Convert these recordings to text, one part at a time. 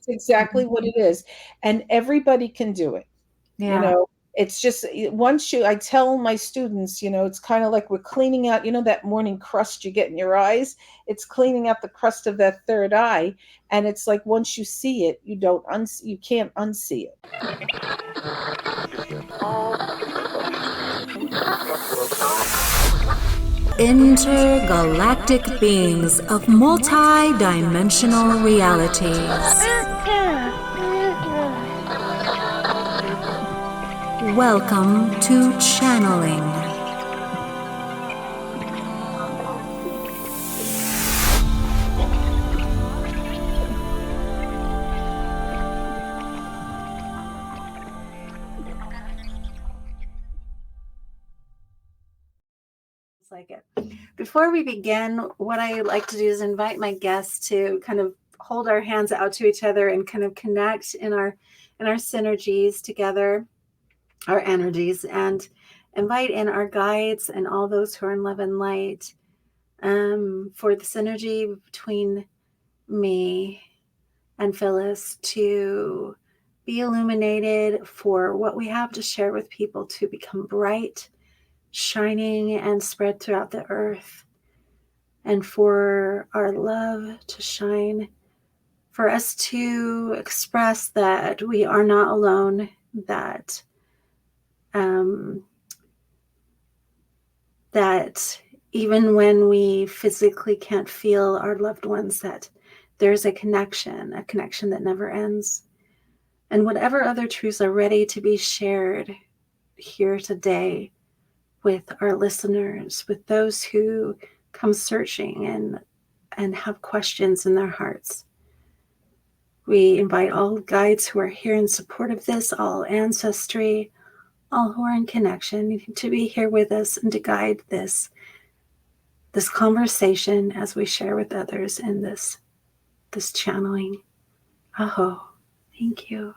That's exactly what it is. And everybody can do it. You Yeah. know, it's just I tell my students, it's kind of like we're cleaning out, that morning crust you get in your eyes. It's cleaning out the crust of that third eye. And it's like once you see it, you can't unsee it. Intergalactic beings of multi-dimensional realities. Welcome to Channeling. Like it. Before we begin, what I like to do is invite my guests to kind of hold our hands out to each other and kind of connect in our synergies together, our energies, and invite in our guides and all those who are in love and light for the synergy between me and Phyllis to be illuminated, for what we have to share with people to become bright, shining, and spread throughout the earth, and for our love to shine, for us to express that we are not alone, that that even when we physically can't feel our loved ones, that there's a connection that never ends. And whatever other truths are ready to be shared here today with our listeners, with those who come searching and have questions in their hearts. We invite all guides who are here in support of this, all ancestry, all who are in connection, to be here with us and to guide this conversation as we share with others in this channeling. Aho. Thank you.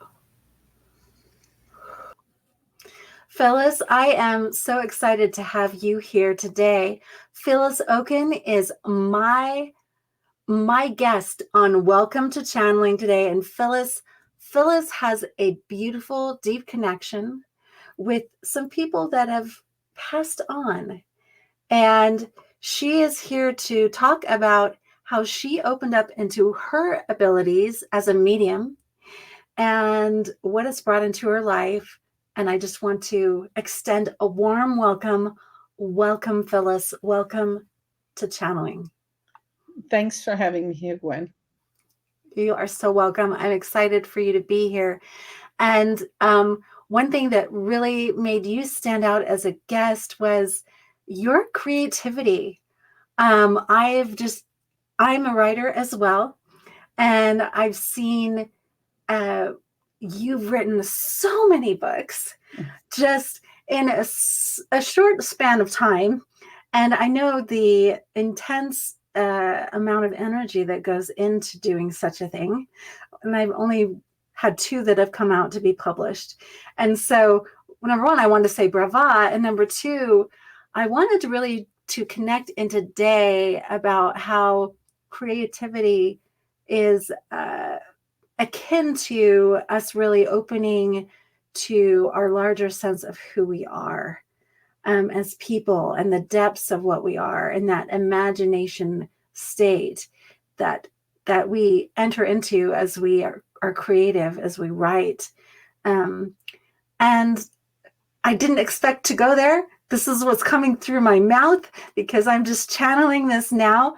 Phyllis, I am so excited to have you here today. Phyllis Okon is my guest on Welcome to Channeling today. And Phyllis has a beautiful, deep connection with some people that have passed on. And she is here to talk about how she opened up into her abilities as a medium and what it's brought into her life. And I just want to extend a warm welcome. Welcome, Phyllis. Welcome to Channeling. Thanks for having me here, Gwen. You are so welcome. I'm excited for you to be here. And one thing that really made you stand out as a guest was your creativity. I'm a writer as well. And I've seen you've written so many books just in a short span of time. And I know the intense amount of energy that goes into doing such a thing. And I've only had 2 that have come out to be published. And so, number 1, I wanted to say brava. And number 2, I wanted to really to connect in today about how creativity is akin to us really opening to our larger sense of who we are as people, and the depths of what we are, and that imagination state that we enter into as we are creative, as we write. And I didn't expect to go there. This is what's coming through my mouth because I'm just channeling this now.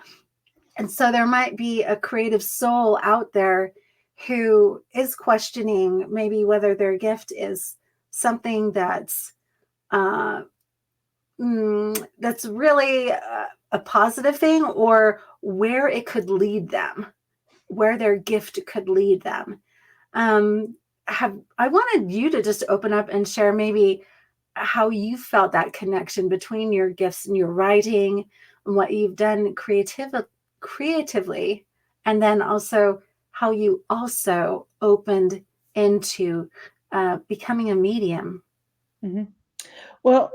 And so there might be a creative soul out there who is questioning maybe whether their gift is something that's really a positive thing, or where it could lead them, where their gift could lead them. I wanted you to just open up and share maybe how you felt that connection between your gifts and your writing and what you've done creatively, and then also how you also opened into becoming a medium. Mm-hmm. Well,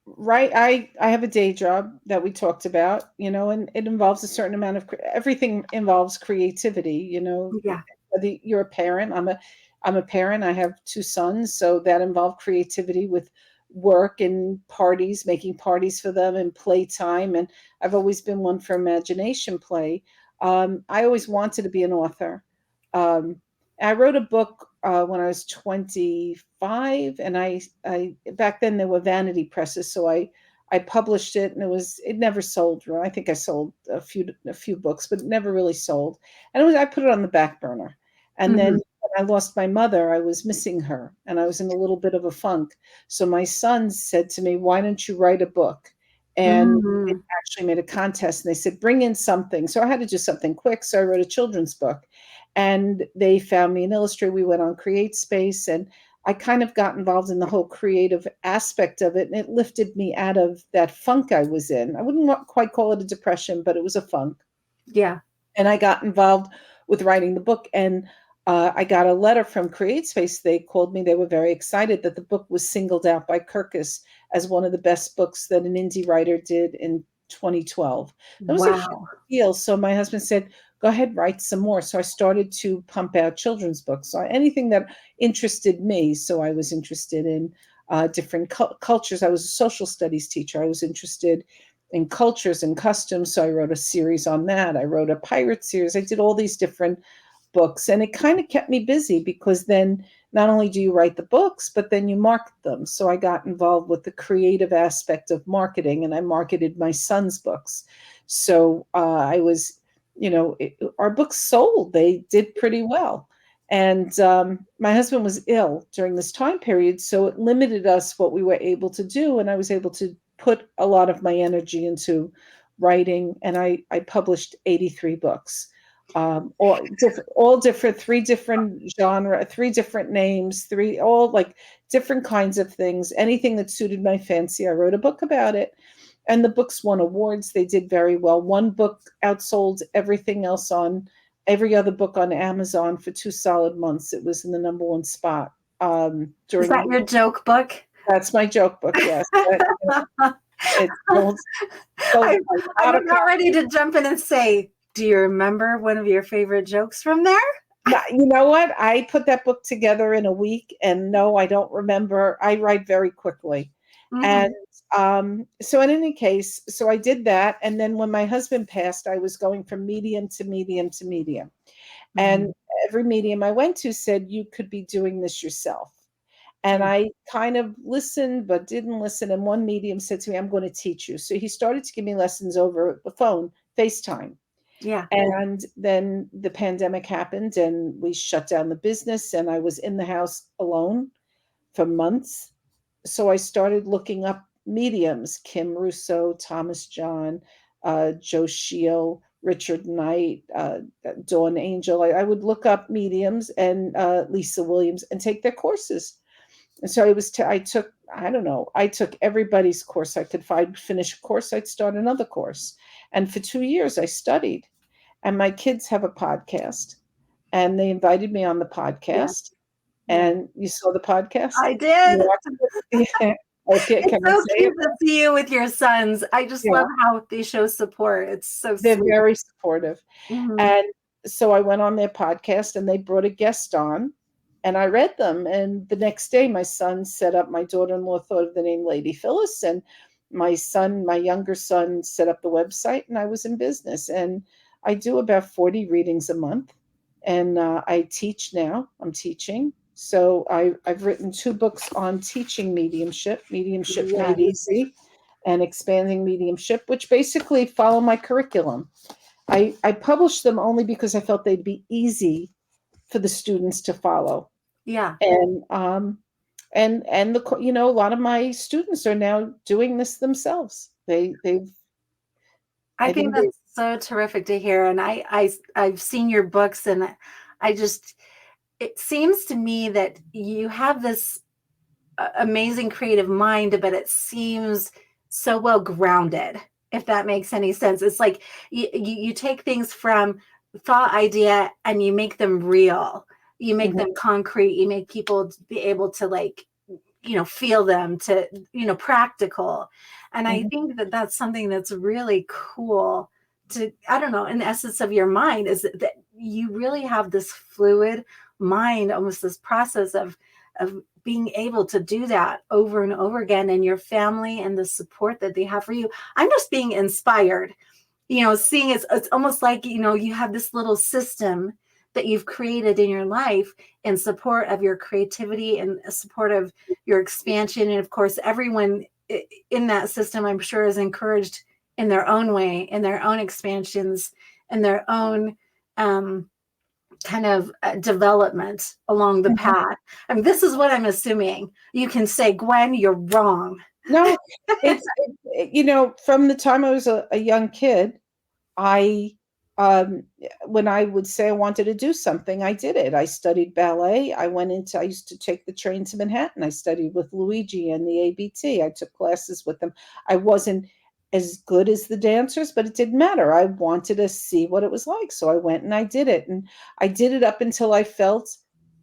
right. I have a day job that we talked about, and it involves a certain amount of everything involves creativity, Yeah. whether you're a parent. I'm a parent. I have two sons, so that involved creativity with work and parties, making parties for them and playtime. And I've always been one for imagination play. I always wanted to be an author. I wrote a book when I was 25, and I back then there were vanity presses, so I published it, and it never sold. I think I sold a few books, but it never really sold. And I put it on the back burner. And then Mhm. when I lost my mother, I was missing her, and I was in a little bit of a funk. So my sons said to me, "Why don't you write a book?" And they Mhm. actually made a contest, and they said, "Bring in something." So I had to do something quick. So I wrote a children's book, and they found me an illustrator. We went on Create Space, and I kind of got involved in the whole creative aspect of it, and it lifted me out of that funk I was in. I wouldn't quite call it a depression, but it was a funk. Yeah. And I got involved with writing the book, and I got a letter from Create Space. They called me. They were very excited that the book was singled out by Kirkus as one of the best books that an indie writer did in 2012. That was a huge Wow. deal. So my husband said, "Go ahead, write some more." So I started to pump out children's books. So anything that interested me. So I was interested in different cultures. I was a social studies teacher. I was interested in cultures and customs. So I wrote a series on that. I wrote a pirate series. I did all these different books, and it kind of kept me busy, because then not only do you write the books, but then you market them. So I got involved with the creative aspect of marketing, and I marketed my son's books. So I was, our books sold. They did pretty well. And my husband was ill during this time period, so it limited us what we were able to do. And I was able to put a lot of my energy into writing, and I published 83 books, all different, three different genre, three different names, three all like different kinds of things. Anything that suited my fancy, I wrote a book about it, and the books won awards. They did very well. One book outsold every other book on Amazon for 2 solid months. It was in the number one spot Is that during. your joke book? That's my joke book. Yes, it sold I'm, a I'm lot of about ready to jump in and say, do you remember one of your favorite jokes from there? You know what? I put that book together in a week, and no, I don't remember. I write very quickly. And Mhm. so in any case, so I did that. And then when my husband passed, I was going from medium to medium to medium. And Mhm. every medium I went to said, "You could be doing this yourself." And Yeah. I kind of listened, but didn't listen. And one medium said to me, "I'm going to teach you." So he started to give me lessons over the phone, FaceTime. Yeah. And then the pandemic happened, and we shut down the business, and I was in the house alone for months. So I started looking up mediums: Kim Russo, Thomas John, Joe Shield, Richard Knight, Dawn Angel. I would look up mediums, and Lisa Williams, and take their courses. And so I took, I don't know, I took everybody's course I could find. Finish a course, I'd start another course. And for 2 years, I studied. And my kids have a podcast, and they invited me on the Yeah. podcast. Yeah. And you saw the podcast? I You did. watched it? Yeah. Okay, It's can I so say it? cute to see you with your sons. I just Yeah, love how they show support. It's so they're sweet. very supportive. Mhm. And so I went on their podcast, and they brought a guest on, and I read them. And the next day, my son set up, my daughter-in-law thought of the name Lady Phyllis, and my younger son set up the website, and I was in business. And I do about 40 readings a month. And I teach now. I'm teaching. So I've written 2 books on teaching Mediumship Made Yes. Easy, and Expanding Mediumship, which basically follow my curriculum. I published them only because I felt they'd be easy for the students to follow. Yeah. And a lot of my students are now doing this themselves. I I think think they. that's so terrific to hear. And I've seen your books, and it seems to me that you have this amazing creative mind, but it seems so well grounded, if that makes any sense. It's like you take things from thought idea and you make them real. You make Mhm, them concrete. You make people be able to feel them, to practical. And I mhm. think that that's something that's really cool I don't know, in the essence of your mind is that you really have this fluid mind, almost this process of being able to do that over and over again, and your family and the support that they have for you. I'm just being inspired, seeing it's almost like, you have this little system that you've created in your life in support of your creativity and support of your expansion. And of course, everyone in that system, I'm sure, is encouraged in their own way, in their own expansions, in their own kind of development along the path. I mean, this is what I'm assuming. You can say, Gwen, you're wrong. No, it's from the time I was a young kid, when I would say I wanted to do something, I did it. I studied ballet. I used to take the train to Manhattan. I studied with Luigi and the ABT. I took classes with them. I wasn't as good as the dancers, but it didn't matter. I wanted to see what it was like. So I went and I did it. And I did it up until I felt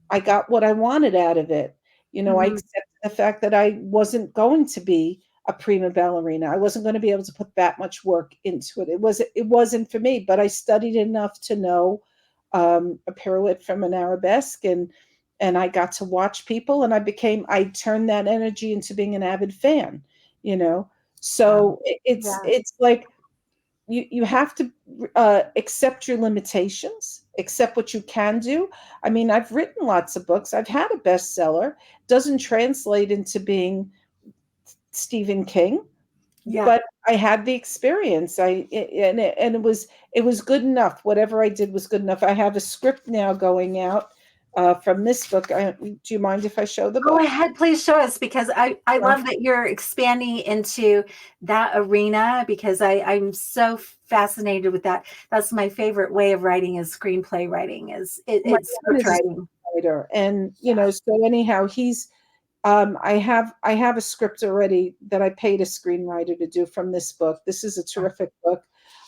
I got what I wanted out of it. I accepted the fact that I wasn't going to be a prima ballerina. I wasn't going to be able to put that much work into it. It wasn't for me, but I studied enough to know a pirouette from an arabesque, and I got to watch people, and I turned that energy into being an avid fan, So it's like you have to accept your limitations, accept what you can do. I mean, I've written lots of books. I've had a bestseller. Doesn't translate into being Stephen King, but I had the experience. And it was good enough. Whatever I did was good enough. I have a script now going out from this book. Do you mind if I show the book? Go ahead, please show us, because I love that you're expanding into that arena, because I'm so fascinated with that. That's my favorite way of writing, is screenplay writing. It's script writing. Writer. And so anyhow, he's I have a script already that I paid a screenwriter to do from this book. This is a terrific book.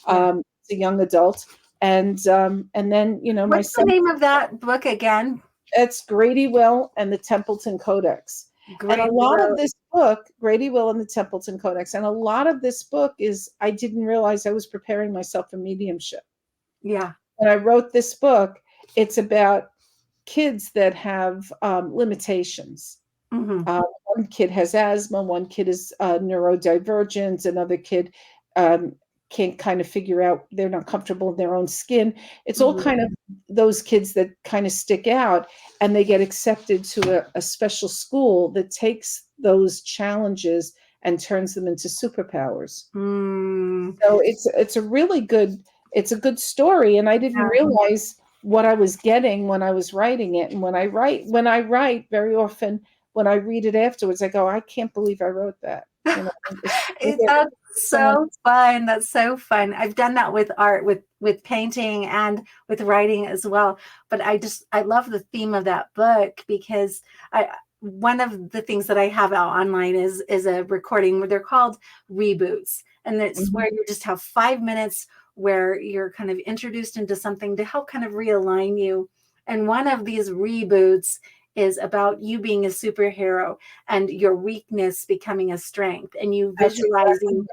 It's a young adult, and then what's the name of that book again? It's Grady Will and the Templeton Codex. And a lot of this book, Grady Will and the Templeton Codex, and a lot of this book is, I didn't realize I was preparing myself for mediumship. Yeah. When I wrote this book, it's about kids that have limitations. One kid has asthma, one kid is neurodivergent, another kid can't kind of figure out, they're not comfortable in their own skin. It's all kind of those kids that kind of stick out, and they get accepted to a special school that takes those challenges and turns them into superpowers. So it's a really good, it's a good story. And I didn't realize what I was getting when I was writing it. And when I write very often, when I read it afterwards, I go, I can't believe I wrote that. That's so fun. That's so fun. I've done that with art, with painting, and with writing as well. But I love the theme of that book, because one of the things that I have out online is a recording where they're called reboots. And it's where you just have 5 minutes where you're kind of introduced into something to help kind of realign you. And one of these reboots is about you being a superhero and your weakness becoming a strength, and you visualizing,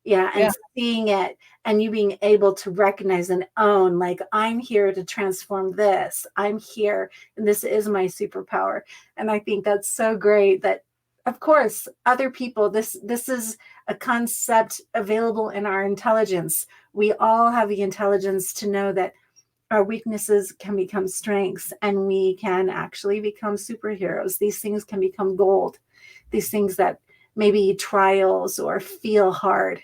and seeing it, and you being able to recognize and own, like, I'm here to transform this. I'm here, and this is my superpower. And I think that's so great that, of course, other people, this is a concept available in our intelligence. We all have the intelligence to know that our weaknesses can become strengths, and we can actually become superheroes. These things can become gold. These things that maybe trials or feel hard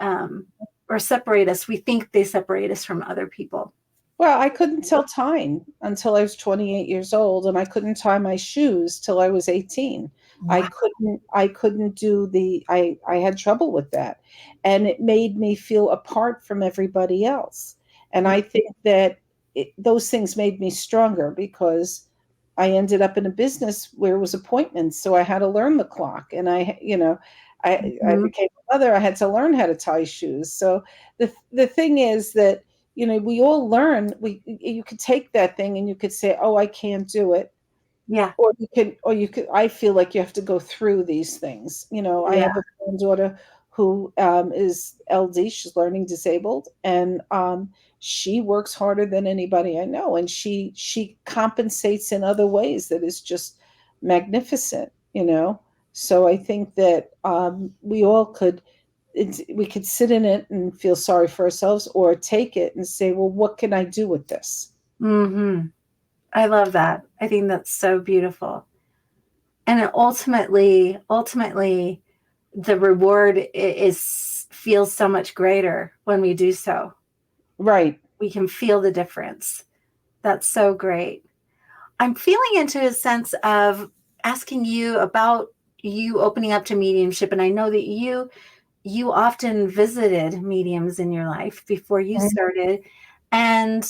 or separate us. We think they separate us from other people. Well, I couldn't tell time until I was 28 years old, and I couldn't tie my shoes till I was 18. Wow. I couldn't do I had trouble with that. And it made me feel apart from everybody else. And I think that those things made me stronger, because I ended up in a business where it was appointments. So I had to learn the clock, and I became a mother. I had to learn how to tie shoes. So the thing is that, we all learn, you could take that thing and you could say, oh, I can't do it. Yeah. Or you could, I feel like you have to go through these things. I have a granddaughter who is LD. She's learning disabled, and she works harder than anybody I know, and she compensates in other ways that is just magnificent, you know. So I think that we all could we could sit in it and feel sorry for ourselves, or take it and say, well, what can I do with this? Mm-hmm. I love that. I think that's so beautiful. And ultimately, the reward feels so much greater when we do so. Right. We can feel the difference. That's so great. I'm feeling into a sense of asking you about you opening up to mediumship. And I know that you often visited mediums in your life before you started, and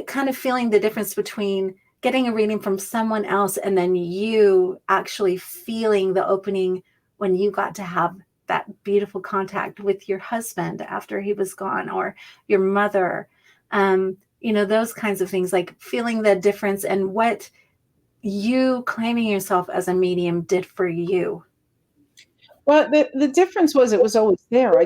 kind of feeling the difference between getting a reading from someone else and then you actually feeling the opening when you got to have that beautiful contact with your husband after he was gone, or your mother, those kinds of things, like feeling the difference and what you claiming yourself as a medium did for you. Well, the difference was it was always there. I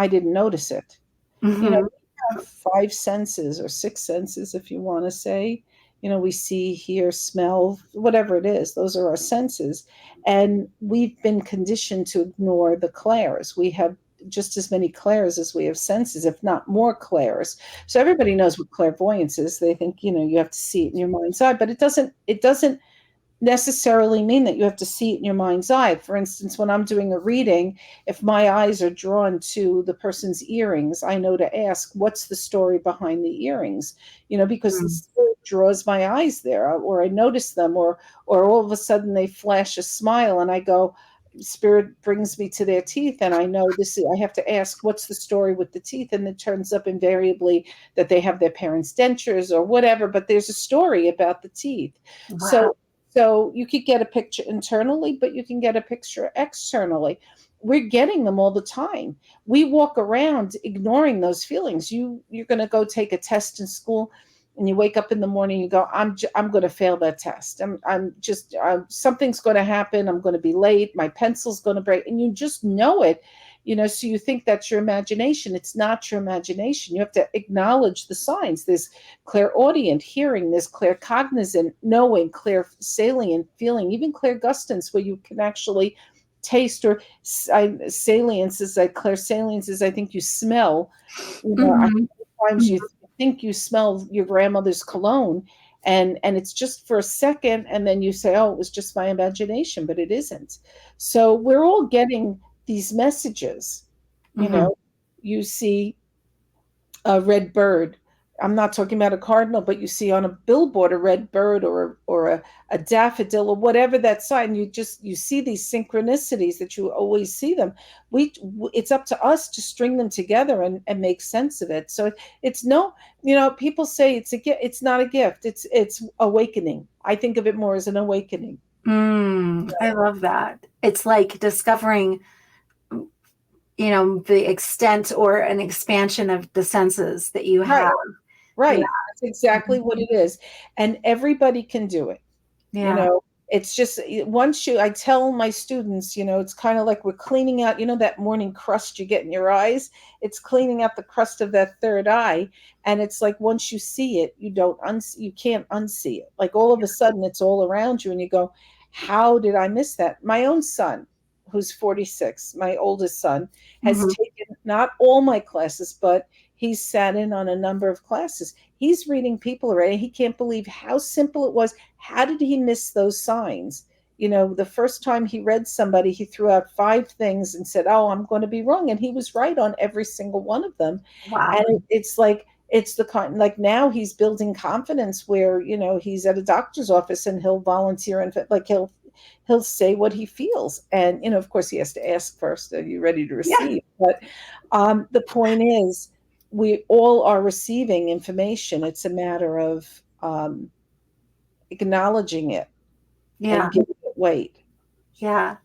didn't notice it. You know, Mm-hmm. we have five senses, or six senses, if you want to say. You know, we see, hear, smell, whatever it is. Those are our senses. And we've been conditioned to ignore the clairs. We have just as many clairs as we have senses, if not more clairs. So everybody knows what clairvoyance is. They think, you have to see it in your mind's eye, but it doesn't necessarily mean that you have to see it in your mind's eye. For instance, when I'm doing a reading, if my eyes are drawn to the person's earrings, I know to ask, what's the story behind the earrings? Because the spirit draws my eyes there, or I notice them, or all of a sudden they flash a smile and I go, spirit brings me to their teeth, and I know I have to ask, what's the story with the teeth? And it turns up invariably that they have their parents' dentures or whatever, but there's a story about the teeth. Wow. So you could get a picture internally, but you can get a picture externally. We're getting them all the time. We walk around ignoring those feelings. You're going to go take a test in school, and you wake up in the morning, you go, I'm going to fail that test. Something's going to happen. I'm going to be late. My pencil's going to break. And you just know it, so you think that's your imagination. It's not your imagination. You have to acknowledge the signs. There's clairaudient hearing, there's claircognizant knowing, clairsalient feeling, even clairgustance, where you can actually taste, or salience is like clairsalience is, I think you smell. Sometimes you think you smell your grandmother's cologne, and it's just for a second, and then you say, oh, it was just my imagination, but it isn't. So we're all getting these messages. You see a red bird. I'm not talking about a cardinal, but you see on a billboard a red bird, or a daffodil, or whatever that sign. You see these synchronicities that you always see them. It's up to us to string them together and make sense of it. So it's no, people say it's a gift. It's not a gift. It's awakening. I think of it more as an awakening. I love that. It's like discovering, the extent or an expansion of the senses that you have. Right. Yeah. That's exactly what it is. And everybody can do it. Yeah. It's just, I tell my students, it's kind of like we're cleaning out, that morning crust you get in your eyes. It's cleaning out the crust of that third eye. And it's like, once you see it, you can't unsee it. Like all of a sudden it's all around you, and you go, how did I miss that? My own son, who's 46, my oldest son, has taken not all my classes, but he's sat in on a number of classes. He's reading people already. He can't believe how simple it was. How did he miss those signs? The first time he read somebody, he threw out 5 things and said, oh, I'm going to be wrong. And he was right on every single one of them. Wow. And it's like, it's the kind, like now he's building confidence where, he's at a doctor's office and he'll volunteer, and like he'll say what he feels. And, of course he has to ask first, are you ready to receive? Yeah. But the point is, we all are receiving information. It's a matter of acknowledging it and giving it weight. Yeah.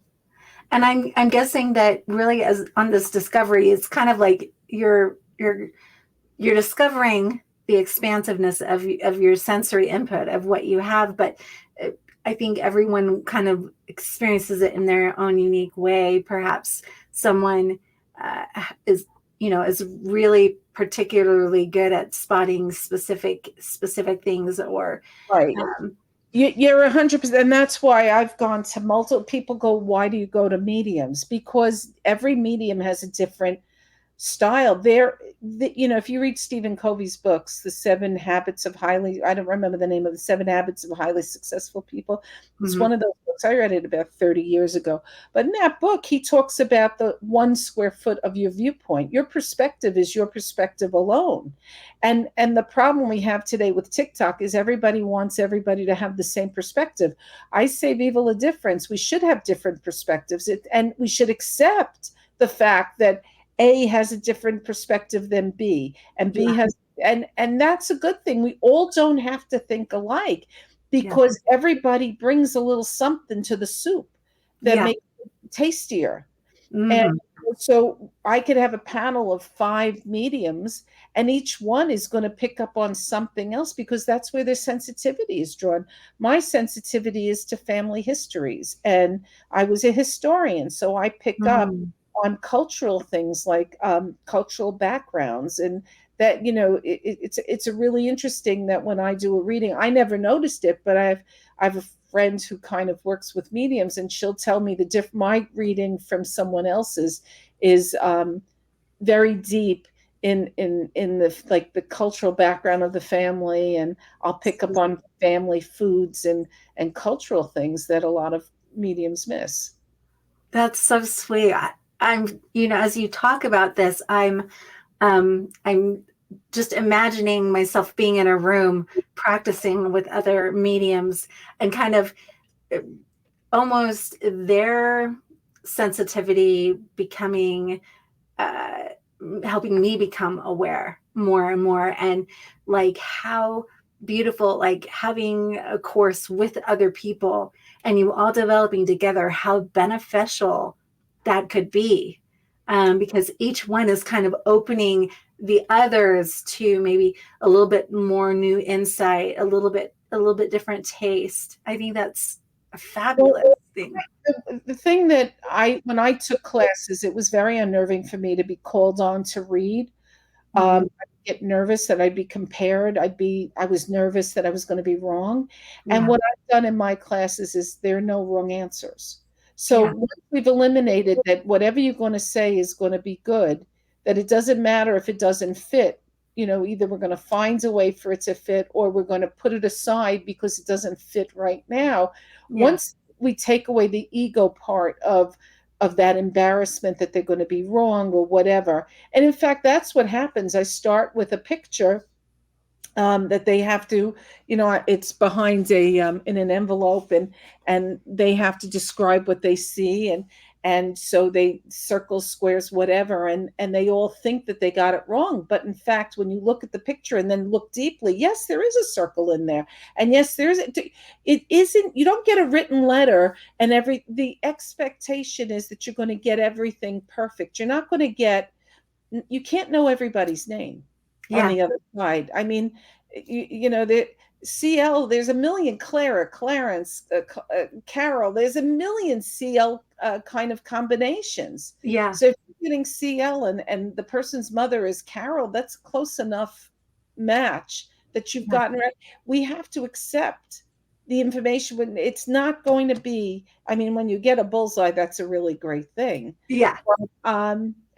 And I'm guessing that really, as on this discovery, it's kind of like you're discovering the expansiveness of your sensory input of what you have, but I think everyone kind of experiences it in their own unique way. Perhaps someone is really particularly good at spotting specific things, or Right. You're 100%, and that's why I've gone to multiple. People go, "Why do you go to mediums?" Because every medium has a different style. If you read Stephen Covey's books, The Seven Habits of Highly, I don't remember the name of The Seven Habits of Highly Successful People. It's one of those books. I read it about 30 years ago. But in that book, he talks about the 1 square foot of your viewpoint. Your perspective is your perspective alone. And the problem we have today with TikTok is everybody wants everybody to have the same perspective. I say viva la difference. We should have different perspectives, and we should accept the fact that A has a different perspective than B, and B has, and that's a good thing. We all don't have to think alike, because everybody brings a little something to the soup that makes it tastier. And so I could have a panel of 5 mediums, and each one is going to pick up on something else, because that's where their sensitivity is drawn. My sensitivity is to family histories, and I was a historian, so I pick up on cultural things, like cultural backgrounds, and that, it's a really interesting that when I do a reading, I never noticed it, but I have a friend who kind of works with mediums, and she'll tell me my reading from someone else's is very deep in the cultural background of the family, and I'll pick up on family foods and cultural things that a lot of mediums miss. That's so sweet. I'm, as you talk about this, I'm just imagining myself being in a room practicing with other mediums, and kind of almost their sensitivity becoming, helping me become aware more and more, and like how beautiful, like having a course with other people and you all developing together, how beneficial that could be, because each one is kind of opening the others to maybe a little bit more new insight, a little bit different taste. I think that's a fabulous thing. The thing that when I took classes, it was very unnerving for me to be called on to read. I'd get nervous that I'd be compared. I was nervous that I was going to be wrong. And what I've done in my classes is there are no wrong answers. So once we've eliminated that whatever you're going to say is going to be good, that it doesn't matter if it doesn't fit, either we're going to find a way for it to fit, or we're going to put it aside because it doesn't fit right now. Once we take away the ego part of that embarrassment that they're going to be wrong or whatever. And in fact, that's what happens. I start with a picture that they have to, it's behind in an envelope, and they have to describe what they see, and so they circle, squares, whatever, and they all think that they got it wrong. But in fact, when you look at the picture and then look deeply, yes, there is a circle in there, and yes, it isn't. You don't get a written letter, and the expectation is that you're going to get everything perfect. You're not going to get. You can't know everybody's name on the other side. I mean, the CL, there's a million Clara, Clarence, Carol, there's a million CL kind of combinations. Yeah. So if you're getting CL and the person's mother is Carol, that's close enough match that you've gotten right. We have to accept the information when it's not going to be, I mean, when you get a bullseye, that's a really great thing. Yeah.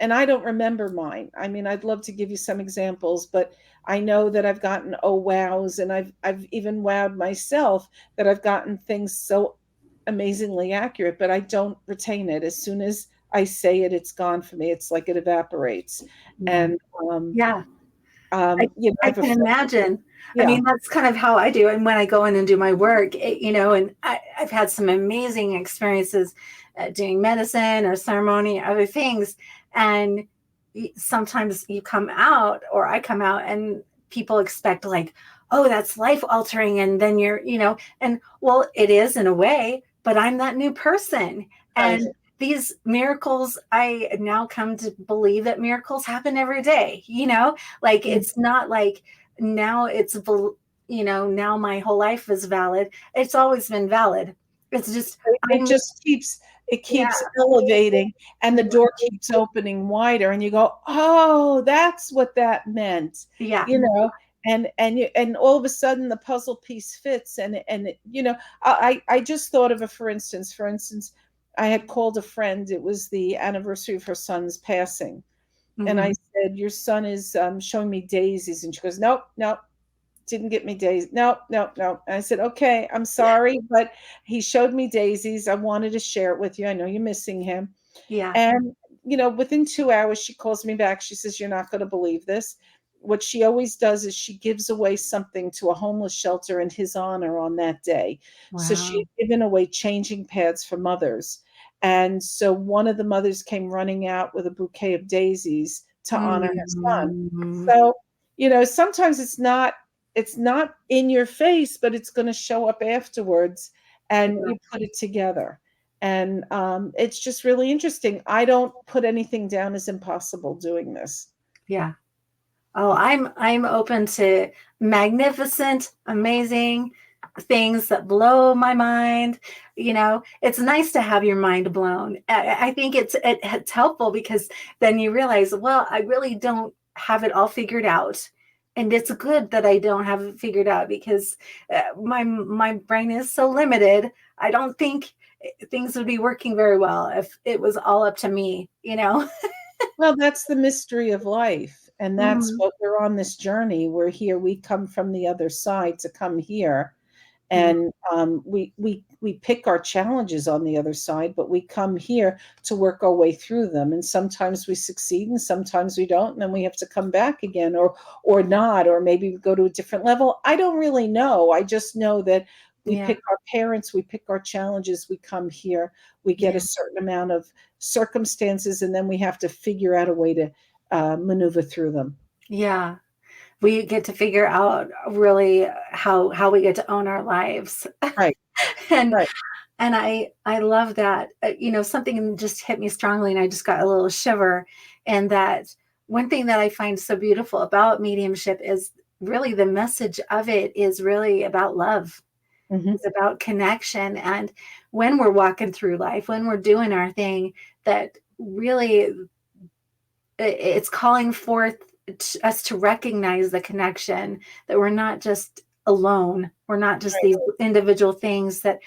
And I don't remember mine. I mean, I'd love to give you some examples, but I know that I've gotten wows, and I've even wowed myself that I've gotten things so amazingly accurate, but I don't retain it. As soon as I say it, it's gone for me. It's like it evaporates. And I can imagine. I mean, that's kind of how I do. And when I go in and do my work, and I've had some amazing experiences doing medicine or ceremony, other things. And sometimes you come out, or I come out, and people expect like, oh, that's life altering. And then you're, and well, it is in a way, but I'm that new person. And these miracles, I now come to believe that miracles happen every day, like it's not like now it's, now my whole life is valid. It's always been valid. It's just, it Yeah. keeps elevating, and the door keeps opening wider, and you go, oh, that's what that meant, Yeah. you know. And all of a sudden the puzzle piece fits, I just thought of a for instance, I had called a friend. It was the anniversary of her son's passing, and I Mhm. said, your son is showing me daisies, and she goes, nope, nope, didn't get me daisies. No, no, no. And I said, okay, I'm sorry, but he showed me daisies. I wanted to share it with you. I know you're missing him. Yeah. And, within 2 hours, she calls me back. She says, you're not going to believe this. What she always does is she gives away something to a homeless shelter in his honor on that day. So she Wow. had given away changing pads for mothers. And so one of the mothers came running out with a bouquet of daisies to honor her son. Mm. So, sometimes it's not in your face, but it's going to show up afterwards, and Yeah. you put it together. And it's just really interesting. I don't put anything down as impossible doing this. Yeah. Oh, I'm open to magnificent, amazing things that blow my mind. It's nice to have your mind blown. I think it's helpful because then you realize, well, I really don't have it all figured out. And it's good that I don't have it figured out because my brain is so limited. I don't think things would be working very well if it was all up to me. Well, that's the mystery of life. And that's Mhm. what we're on this journey. We're here. We come from the other side to come here. Mhm. And we pick our challenges on the other side, but we come here to work our way through them. And sometimes we succeed, and sometimes we don't, and then we have to come back again, or not, or maybe we go to a different level. I don't really know. I just know that we Yeah. pick our parents, we pick our challenges, we come here, we get a Yeah. certain amount of circumstances, and then we have to figure out a way to maneuver through them. Yeah. We get to figure out really how we get to own our lives. Right, and right. and I love that. Something just hit me strongly and I just got a little shiver. And that one thing that I find so beautiful about mediumship is really the message of it is really about love. Hmm. It's about connection. And when we're walking through life, when we're doing our thing, that really it's calling forth us to recognize the connection, that we're not just alone. We're not just Right. these individual things that,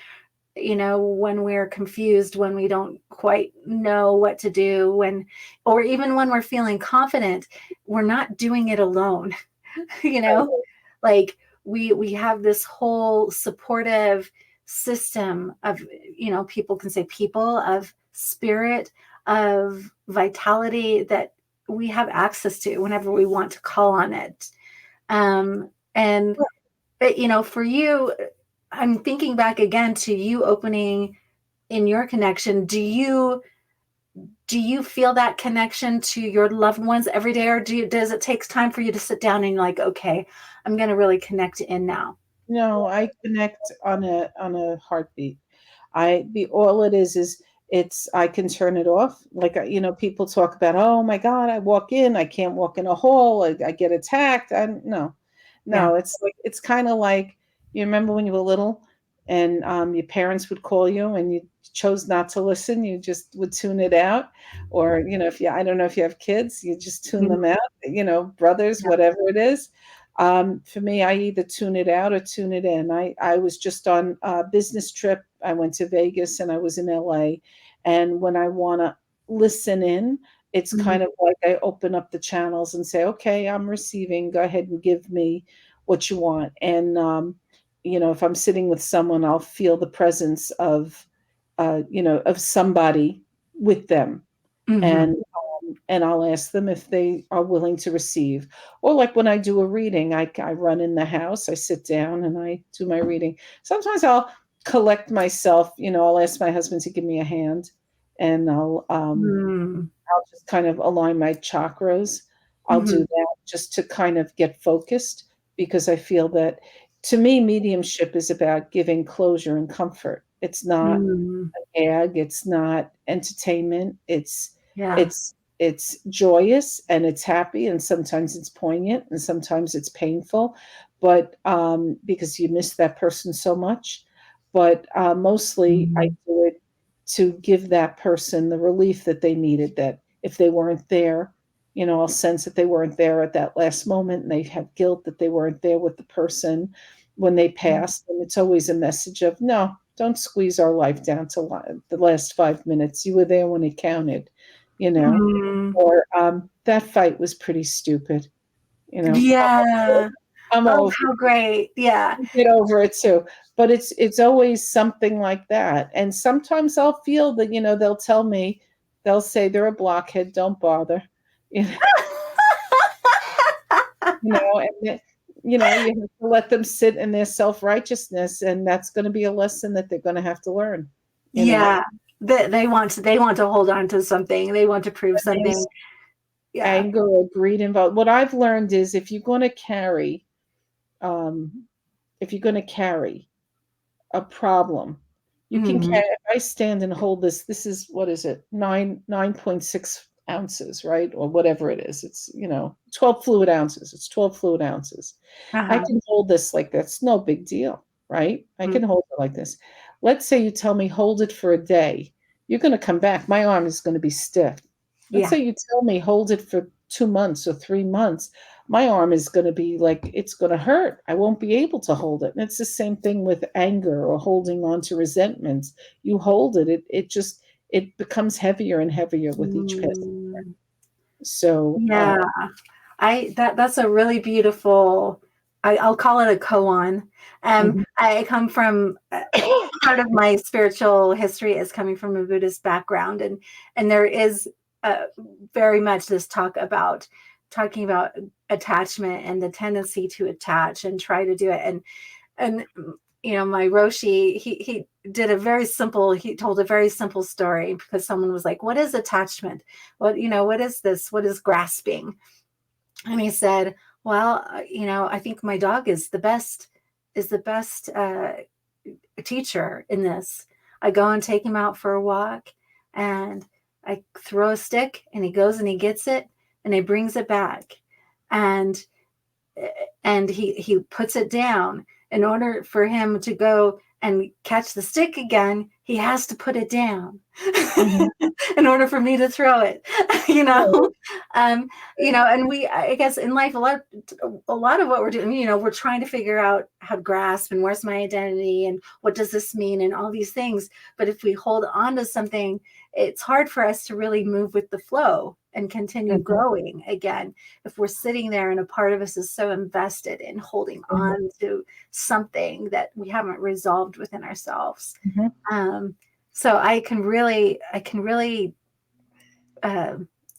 when we're confused, when we don't quite know what to do, or even when we're feeling confident, we're not doing it alone. you Right. know, like we have this whole supportive system of, people can say people of spirit, of vitality that we have access to whenever we want to call on it. And for you, I'm thinking back again to you opening in your connection. Do you feel that connection to your loved ones every day, or does it take time for you to sit down and you're like, okay, I'm going to really connect in now? No, I connect on a heartbeat. All it is it's I can turn it off. Like, people talk about, oh my God, I walk in, I can't walk in a hall, I get attacked. No, Yeah. no, it's kind of like, you remember when you were little, and your parents would call you and you chose not to listen, you just would tune it out. Or, if you I don't know if you have kids, you just tune Mhm. them out, brothers, Yeah. whatever it is. For me, I either tune it out or tune it in. I was just on a business trip. I went to Vegas and I was in LA. And when I want to listen in, it's Mhm. kind of like I open up the channels and say, okay, I'm receiving. Go ahead and give me what you want. And, if I'm sitting with someone, I'll feel the presence of somebody with them. Mhm. And I'll ask them if they are willing to receive. Or like when I do a reading, I run in the house, I sit down and I do my reading. Sometimes I'll collect myself, I'll ask my husband to give me a hand, and Mm. I'll just kind of align my chakras. I'll do Mhm. that just to kind of get focused, because I feel that, to me, mediumship is about giving closure and comfort. It's not Mm. gag, it's not entertainment. It's Yeah. it's it's joyous, and it's happy, and sometimes it's poignant, and sometimes it's painful, but because you miss that person so much. But mostly I Mhm. do it to give that person the relief that they needed, that if they weren't there, I'll sense that they weren't there at that last moment, and they have guilt that they weren't there with the person when they passed. And it's always a message of, no, don't squeeze our life down to the last 5 minutes. You were there when it counted, Mm. or that fight was pretty stupid. Yeah. I'm Oh, over how great. Yeah. get over it too. But it's always something like that. And sometimes I'll feel that, they'll tell me, they'll say they're a blockhead, don't bother. You and you have to let them sit in their self-righteousness, and that's going to be a lesson that they're going to have to learn. Yeah. They want to hold on to something. They want to prove something. Yeah. Anger or greed involved. What I've learned is if you're going to carry a problem, you can carry. If I stand and hold this is, what is it, 9.6 ounces, right? Or whatever it is. It's 12 fluid ounces. It's 12 fluid ounces. I can hold this like that's no big deal, right? I can hold it like this. Let's say you tell me hold it for a day. You're going to come back. My arm is going to be stiff. Let's say you tell me hold it for 2 months or 3 months. My arm is going to be like, it's going to hurt. I won't be able to hold it. And it's the same thing with anger or holding on to resentments. You hold it, it becomes heavier and heavier with each passing year. So yeah, that's a really beautiful. I'll call it a koan. I come from part of my spiritual history is coming from a Buddhist background, and there is very much this talking about attachment and the tendency to attach and try to do it. And my Roshi, he told a very simple story because someone was like, what is attachment? What is this? What is grasping? And he said, well, I think my dog is the best teacher in this. I go and take him out for a walk, and I throw a stick, and he goes and he gets it, and he brings it back, and he puts it down. In order for him to go and catch the stick again, he has to put it down in order for me to throw it. And I guess in life, a lot of what we're doing, we're trying to figure out how to grasp and where's my identity and what does this mean and all these things. But if we hold on to something, it's hard for us to really move with the flow and continue growing again. If we're sitting there and a part of us is so invested in holding on to something that we haven't resolved within ourselves. So I can really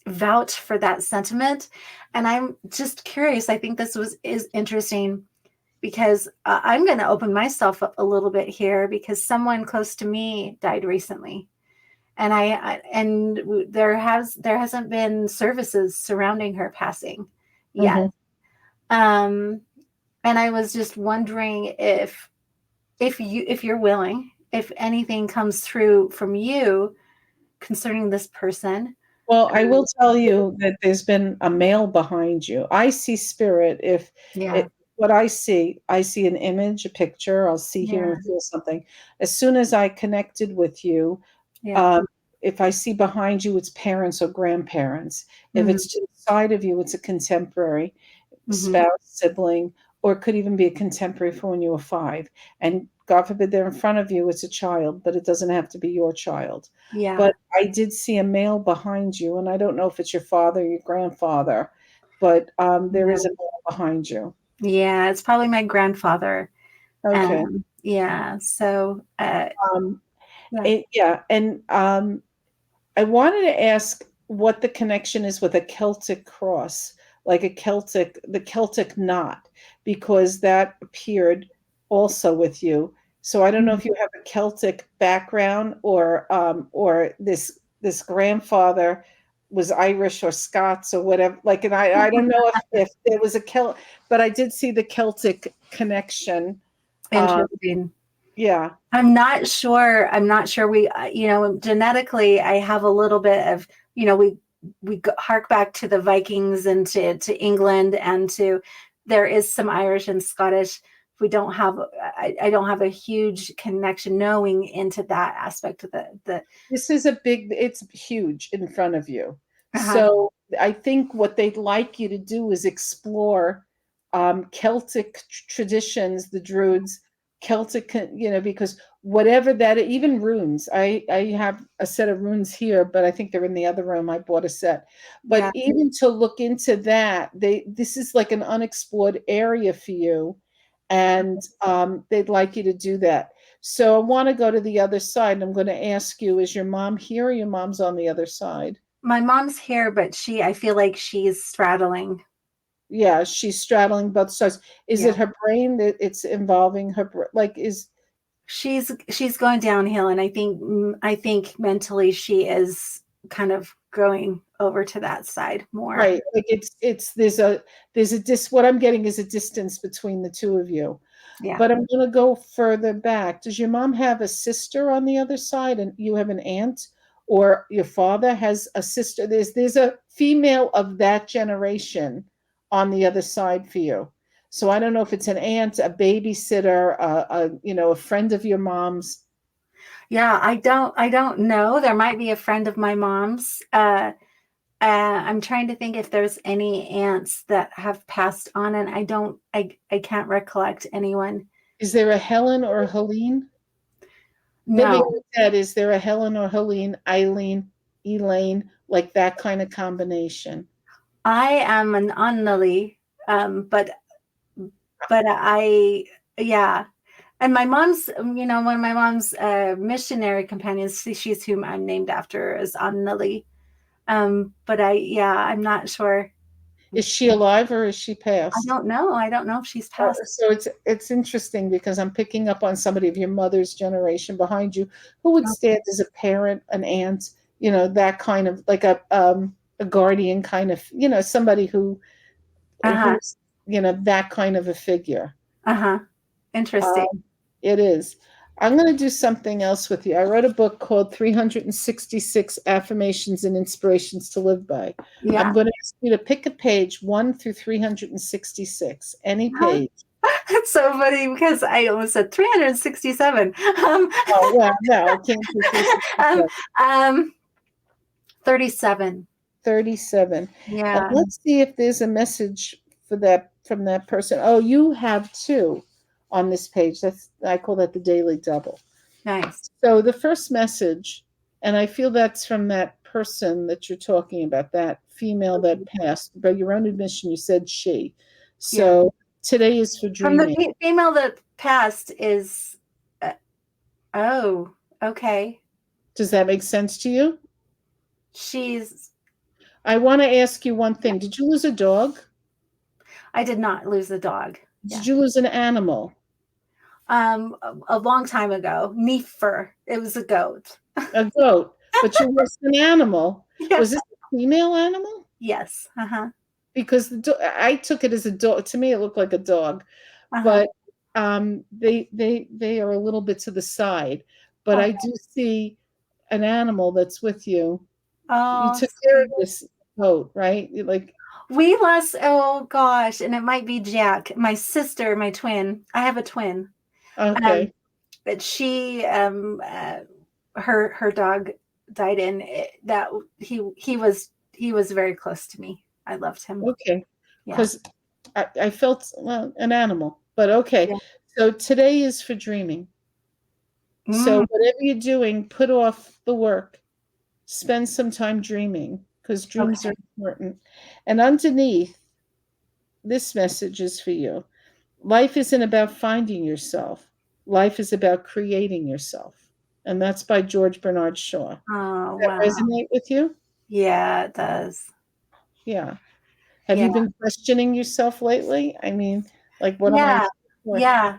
vouch for that sentiment. And I'm just curious. I think this is interesting because I'm going to open myself up a little bit here because someone close to me died recently. And there hasn't been services surrounding her passing yet. And I was just wondering if you're willing, if anything comes through from you concerning this person. Well, I will tell you that there's been a male behind you. I see spirit. What I see an image, a picture. I'll see, hear, and feel something. As soon as I connected with you, if I see behind you, it's parents or grandparents. If it's to the side of you, it's a contemporary, spouse, sibling, or it could even be a contemporary for when you were 5. And God forbid they're in front of you, it's a child, but it doesn't have to be your child. Yeah. But I did see a male behind you, and I don't know if it's your father or your grandfather, but there is a male behind you. Yeah, it's probably my grandfather. Okay. So. I wanted to ask what the connection is with a Celtic cross, like the Celtic knot, because that appeared also with you. So I don't know if you have a Celtic background or this grandfather was Irish or Scots or whatever. Like, and I don't know if there was a but I did see the Celtic connection. Interesting. Yeah. I'm not sure. We, genetically, I have a little bit of, we hark back to the Vikings and to England and there is some Irish and Scottish we don't have, I don't have a huge connection knowing into that aspect of the. This is it's huge in front of you. Uh-huh. So I think what they'd like you to do is explore Celtic traditions, the Druids, Celtic, because whatever that, even runes. I have a set of runes here, but I think they're in the other room. I bought a set. But Yeah. even to look into that, this is like an unexplored area for you, and they'd like you to do that. So I want to go to the other side. I'm going to ask you, is your mom here or your mom's on the other side? My mom's here, but I feel like she's straddling. Yeah, she's straddling both sides. Is Yeah. it her brain that it's involving her? Like, She's going downhill, and I think mentally she is kind of going over to that side more. Right. Like there's a what I'm getting is a distance between the two of you. Yeah. But I'm going to go further back. Does your mom have a sister on the other side, and you have an aunt, or your father has a sister? There's a female of that generation on the other side for you. So I don't know if it's an aunt, a babysitter, a friend of your mom's. Yeah, I don't know. There might be a friend of my mom's. I'm trying to think if there's any aunts that have passed on, and I can't recollect anyone. Is there a Helen or a Helene? Maybe No, that is there a Helen or Helene, Eileen, Elaine, like that kind of combination? I am an Annali, but yeah. And my mom's, one of my mom's missionary companions, she's whom I'm named after, is Annali. But I'm not sure. Is she alive or is she I passed? don't know. I don't know if she's passed. So it's interesting because I'm picking up on somebody of your mother's generation behind you who would stand as a parent, an aunt, that kind of like a guardian kind of, somebody who's that kind of a figure. Interesting. It is. I'm going to do something else with you. I wrote a book called 366 Affirmations and Inspirations to Live By. Yeah. I'm going to ask you to pick a page 1 through 366, any page. That's so funny because I almost said 367. Oh, well, no, I can't do 367. 37. 37. Yeah. And let's see if there's a message from that person. Oh, you have two on this page. I call that the daily double. Nice. So the first message, and I feel that's from that person that you're talking about, that female that passed. By your own admission, you said she. So today is for dreaming. From the female that passed is, okay. Does that make sense to you? I want to ask you one thing. Did you lose a dog? I did not lose a dog. Did you lose an animal? A long time ago. Nefer. It was a goat. A goat. But you lost an animal. Yeah. Was this a female animal? Yes. Because I took it as a dog. To me, it looked like a dog. But they are a little bit to the side. But I do see an animal that's with you. Oh, you took care of this goat, right? We lost. Oh gosh, and it might be Jack, my sister, my twin. I have a twin. Okay. But she, her dog died in it, that he was very close to me. I loved him. Okay. Because I felt an animal, but okay. Yeah. So today is for dreaming. So whatever you're doing, put off the work. Spend some time dreaming because dreams are important. And underneath, this message is for you. Life isn't about finding yourself. Life is about creating yourself. And that's by George Bernard Shaw. Oh, does that resonate with you? Yeah, it does. Yeah. Have you been questioning yourself lately? I mean, like, what am I for? Yeah.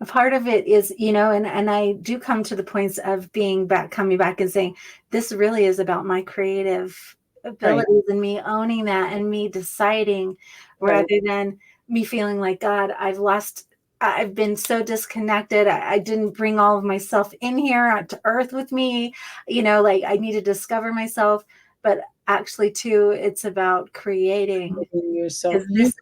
A part of it is, and I do come to the points of coming back and saying, this really is about my creative abilities and me owning that and me deciding rather than me feeling like, God, I've been so disconnected. I didn't bring all of myself in here to earth with me, like I need to discover myself. But actually, too, it's about creating yourself. This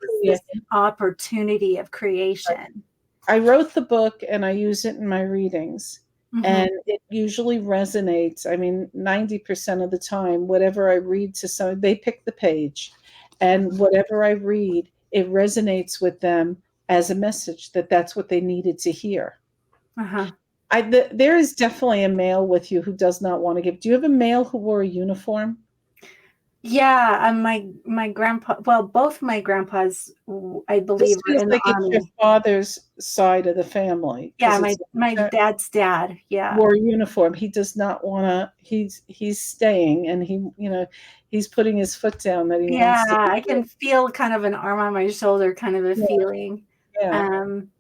opportunity of creation. I wrote the book and I use it in my readings. And it usually resonates. I mean, 90% of the time, whatever I read to someone, they pick the page. And whatever I read, it resonates with them as a message that that's what they needed to hear. Uh-huh. There is definitely a male with you who does not want to give. Do you have a male who wore a uniform? Yeah, my grandpa, well, both my grandpas, I This believe, were feels in the like it's your army. father's side of the family Yeah, because it's my dad's dad. Yeah. wore a uniform. He does not want to. He's staying, and he's putting his foot down that he Yeah, wants to. I can feel kind of an arm on my shoulder, kind of a Yeah, feeling. yeah. Um,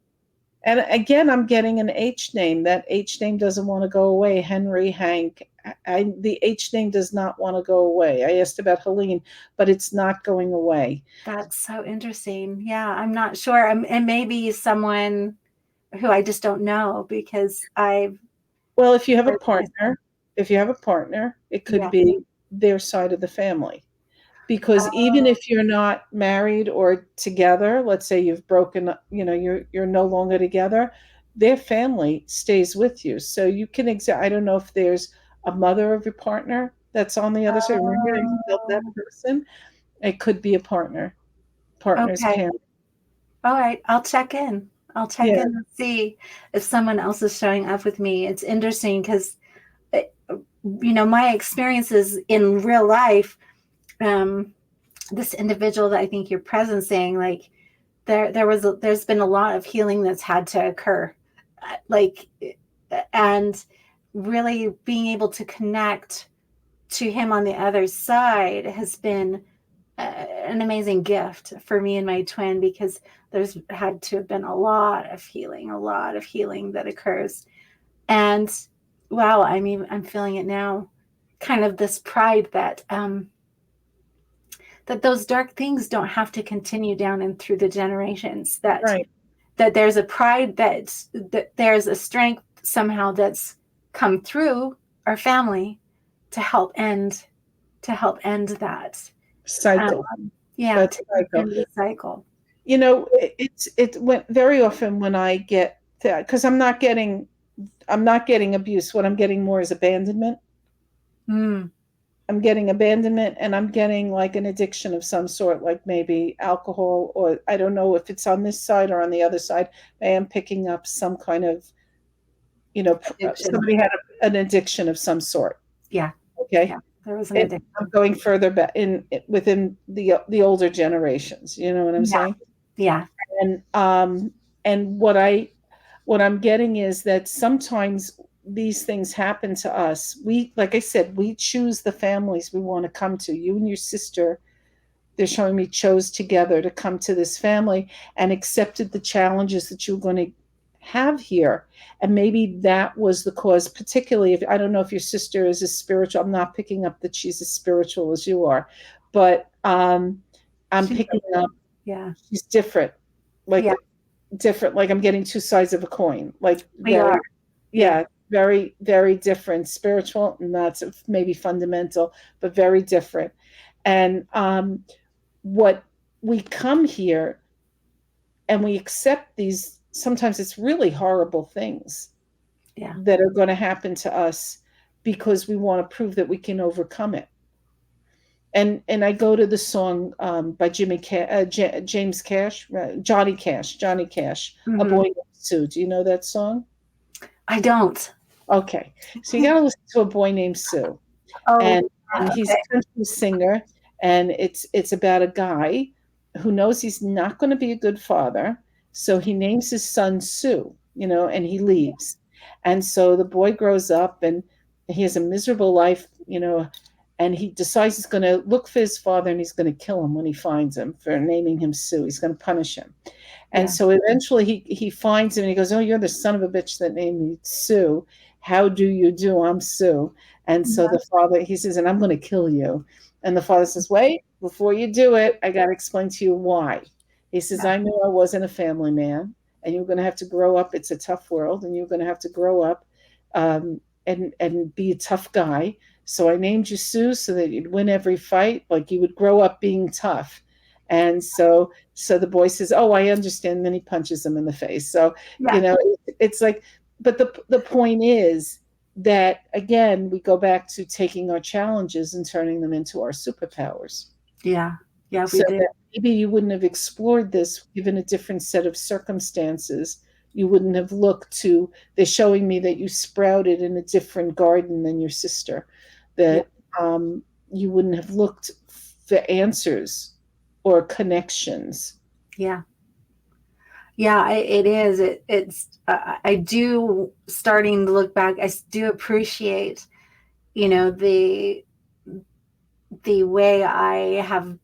And again, I'm getting an H name. That H name doesn't want to go away. Henry, Hank. The H name does not want to go away. I asked about Helene, but it's not going away. that's so interesting. Yeah, I'm not sure. And maybe someone who I just don't know because I've Well, if you have a heard myself. partner, it could Yeah. be their side of the family. Because even Oh, if you're not married or together, let's say you've broken, you're no longer together, their family stays with you. So you can I don't know if there's a mother of your partner that's on the other side. Remember, I felt that oh, person. It could be a partner's okay. parent. All right. I'll check in. I'll check Yeah, in and see if someone else is showing up with me. It's interesting because, my experiences in real life, um, this individual that I think you're presencing, like there's been a lot of healing that's had to occur, like, and really being able to connect to him on the other side has been an amazing gift for me and my twin, because there's had to have been a lot of healing that occurs. And wow, I'm feeling it now, kind of this pride that those dark things don't have to continue down and through the generations, right. that there's a pride that there's a strength somehow that's come through our family to help end that. Cycle. Yeah, That to cycle. end the cycle. It went very often when I get that, because I'm not getting abuse. What I'm getting more is abandonment. Mm, I'm getting abandonment, and I'm getting like an addiction of some sort, like maybe alcohol, or I don't know if it's on this side or on the other side. I am picking up some kind of, addiction. somebody had an addiction of some sort. Yeah, Okay. yeah. There was an And I'm addiction. going further back within the older generations. You know what I'm Yeah, saying? yeah, And what I'm getting is that sometimes these things happen to us. Like I said, we choose the families we want to come to. You and your sister, they're showing me, chose together to come to this family and accepted the challenges that you're going to have here. And maybe that was the cause, particularly if I don't know if your sister is as spiritual. I'm not picking up that she's as spiritual as you are, but I'm she's picking up yeah, she's different. Like yeah. different, like I'm getting two sides of a coin. Like We very, are. Yeah, yeah, very, very different. Spiritual, not maybe fundamental, but very different. And what we come here and we accept these, sometimes it's really horrible things yeah. that are going to happen to us because we want to prove that we can overcome it. And I go to the song by James Cash, Johnny Cash, A Hmm. Boy Named Sue. Do you know that song? I don't. Okay, so you got to listen to A Boy Named Sue, Oh, and he's okay. a country singer, and it's about a guy who knows he's not going to be a good father, so he names his son Sue, and he leaves, and so the boy grows up and he has a miserable life, and he decides he's going to look for his father and he's going to kill him when he finds him for naming him Sue. He's going to punish him. And Yeah. so eventually he finds him and he goes, "Oh, you're the son of a bitch that named me Sue. How do you do? I'm Sue." And so Yeah. the father, he says, "And I'm going to kill you." And the father says, "Wait, before you do it, I got to explain to you why." He says, Yeah. "I knew I wasn't a family man, and you're going to have to grow up. It's a tough world, and you're going to have to grow up and be a tough guy. So I named you Sue so that you'd win every fight, like you would grow up being tough." And so the boy says, "Oh, I understand." Then he punches him in the face. So, Yeah. it's like, but the point is that, again, we go back to taking our challenges and turning them into our superpowers. Yeah. Yeah, we So do. that maybe you wouldn't have explored this given a different set of circumstances. You wouldn't have looked to, they're showing me that you sprouted in a different garden than your sister, Yeah. that you wouldn't have looked for answers or connections. Yeah. Yeah, it is. It's I do, starting to look back, I do appreciate, the way I have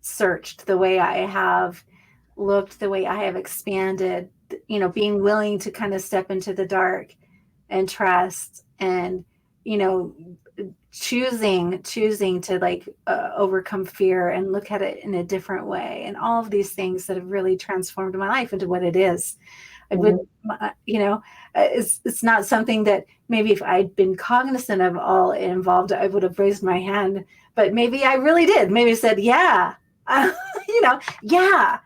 searched, the way I have looked, the way I have expanded, being willing to kind of step into the dark and trust, and, choosing to like overcome fear and look at it in a different way, and all of these things that have really transformed my life into what it is. I would, it's not something that maybe if I'd been cognizant of all involved, I would have raised my hand, but maybe I really did. Maybe I said, yeah, yeah,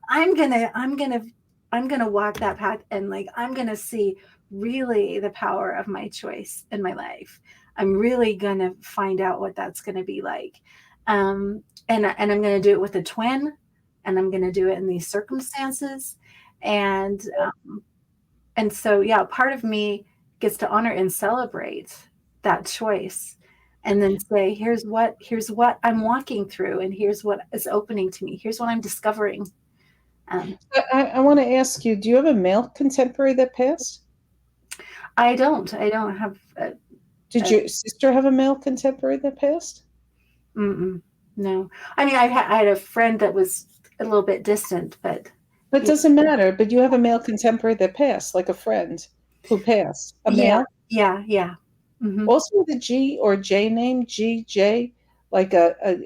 I'm gonna walk that path, and like, I'm gonna see really the power of my choice in my life. I'm really gonna find out what that's gonna be like. And I'm gonna do it with a twin, and I'm gonna do it in these circumstances. And so, yeah, part of me gets to honor and celebrate that choice, and then say, here's what I'm walking through, and here's what is opening to me. Here's what I'm discovering. I want to ask you, do you have a male contemporary that passed? I don't have Did your sister have a male contemporary that passed? no. I mean, I had a friend that was a little bit distant, but It doesn't matter. But you have a male contemporary that passed, like a friend who passed, a male. yeah. Mm-hmm. Also with a G or J name, G, J, like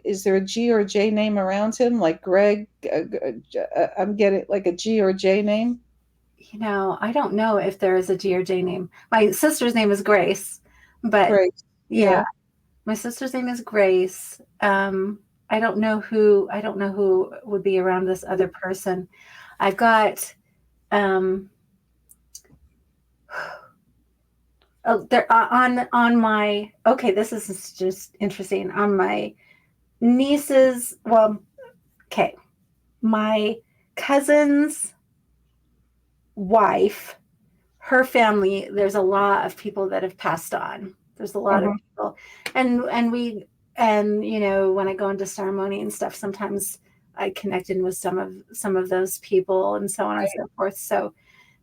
is there a G or J name around him? Like Greg, I'm getting like a G or J name. I don't know if there is a G or J name. My sister's name is Grace, but Great. yeah, my sister's name is Grace. I don't know who would be around this other person. I've got, there on my, okay, this is just interesting. On my niece's, well, okay, my cousin's wife, her family, there's a lot of people that have passed on. There's a lot of people, and when I go into ceremony and stuff, sometimes I connected with some of those people, and so on and so forth. So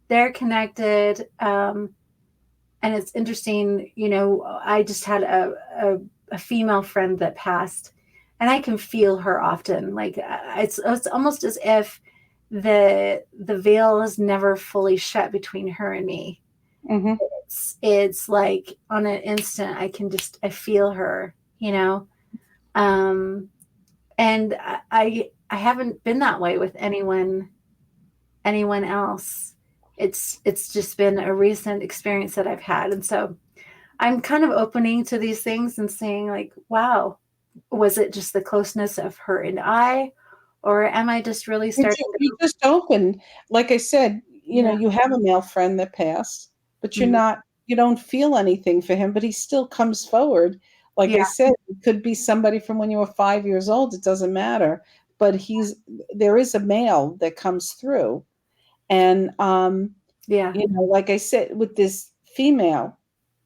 they're connected. And it's interesting, I just had a female friend that passed, and I can feel her often. Like, it's almost as if the veil is never fully shut between her and me. Mm-hmm. It's like on an instant, I feel her, and I haven't been that way with anyone else. It's just been a recent experience that I've had. And so I'm kind of opening to these things and saying, like, wow, was it just the closeness of her and I, or am I just really starting You just opened, like I said, Yeah. you have a male friend that passed, but you don't feel anything for him, but he still comes forward. Like I said, it could be somebody from when you were 5 years old. It doesn't matter, but there is a male that comes through. And, like I said, with this female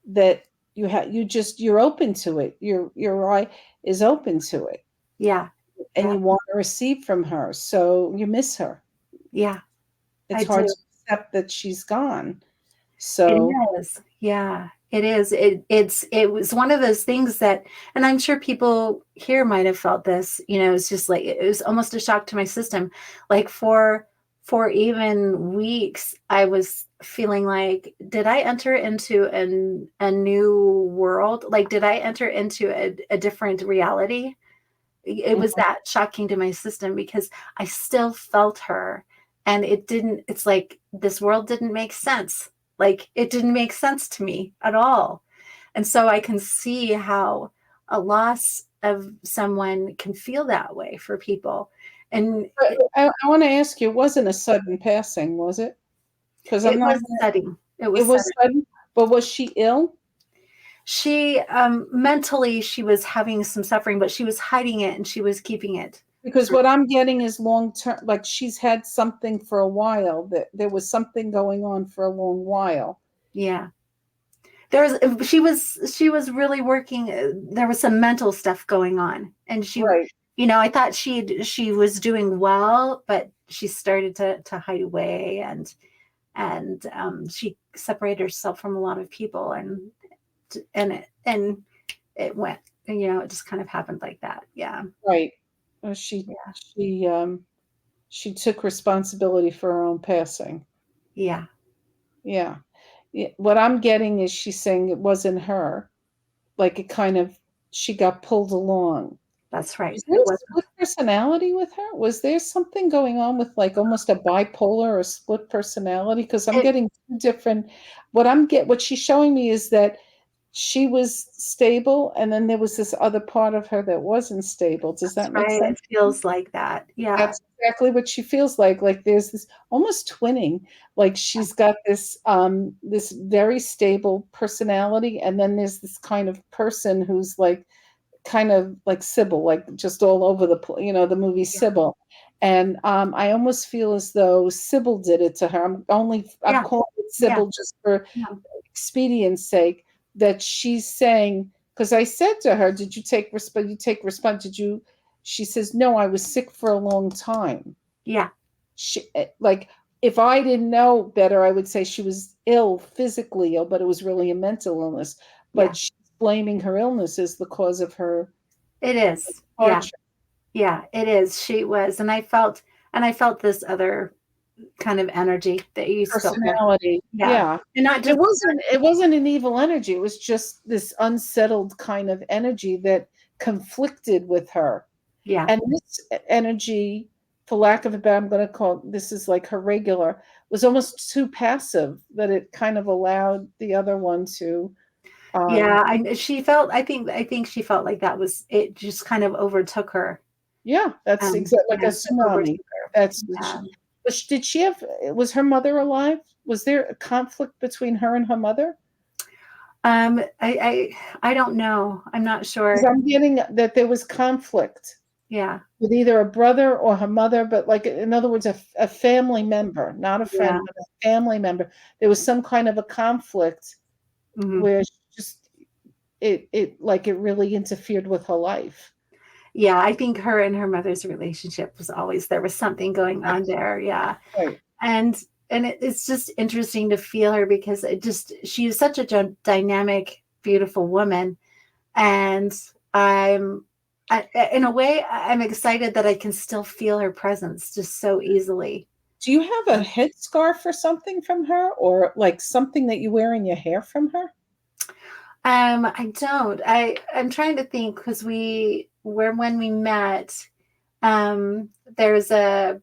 that you're open to it. Your eye is open to it. Yeah. And you want to receive from her. So you miss her. Yeah. It's hard to accept that she's gone. So it is. Yeah, it is. It was one of those things that, and I'm sure people here might have felt this, it's just like, it was almost a shock to my system. Like, for even weeks, I was feeling like, did I enter into a new world? Like, did I enter into a different reality? It was that shocking to my system, because I still felt her, and it's like, this world didn't make sense. Like, it didn't make sense to me at all. And so I can see how a loss of someone can feel that way for people. And I want to ask you, it wasn't a sudden passing, was it? Because I'm it not. was sudden. It It was was sudden. sudden, but was she ill? She mentally, she was having some suffering, but she was hiding it and she was keeping it. Because what I'm getting is long term, like she's had something for a while, that there was something going on for a long while. Yeah. She was really working. There was some mental stuff going on, and Right. I thought she was doing well, but she started to hide away, and she separated herself from a lot of people, and it went, it just kind of happened like that. Yeah. Right. Yeah. She took responsibility for her own passing. Yeah. Yeah. What I'm getting is she's saying it wasn't her. Like it kind of, she got pulled along. That's right. Was there It a was. split personality with her? Was there something going on with like almost a bipolar or split personality? Because I'm It, getting two different. What she's showing me is that she was stable, and then there was this other part of her that wasn't stable. Does that's that make right. It sense? feels like that. Yeah. That's exactly what she feels like. Like there's this almost twinning. Like she's got this very stable personality, and then there's this kind of person who's like kind of like Sybil, like just all over the place, the movie Yeah. Sybil. And I almost feel as though Sybil did it to her. I'm Yeah. calling it Yeah. Sybil just for Yeah. expedience sake, that she's saying, because I said to her, did you take response? You take response. Did you? She says, no, I was sick for a long time. Yeah. Like, if I didn't know better, I would say she was ill, physically ill, but it was really a mental illness. Yeah. But she's blaming her illness as the cause of her It is. Yeah. departure. Yeah, it is. She was. And I felt this other kind of energy that you spoke of. Personality. Yeah. Yeah. And not just It wasn't an evil energy. It was just this unsettled kind of energy that conflicted with her. yeah. And this energy, for lack of a better, I'm going to call this is like her regular, was almost too passive, that it kind of allowed the other one to. Yeah, I think she felt like that was it, just kind of overtook her. Yeah, that's exactly like a Yeah, overtook tsunaami. her. That's Yeah. did she have? Was her mother alive? Was there a conflict between her and her mother? I don't know. I'm not Because sure. I'm getting that there was conflict Yeah. with either a brother or her mother, but like in other words, a family member, not a Yeah. friend, but a family member. There was some kind of a conflict Mhm. where she just it really interfered with her life. Yeah, I think her and her mother's relationship was always, there was something going on there. Yeah. Right. And it's just interesting to feel her, because she is such a dynamic, beautiful woman. And in a way, I'm excited that I can still feel her presence just so easily. Do you have a headscarf or something from her, or like something that you wear in your hair from her? I don't. I'm trying to think, because when we met, there's a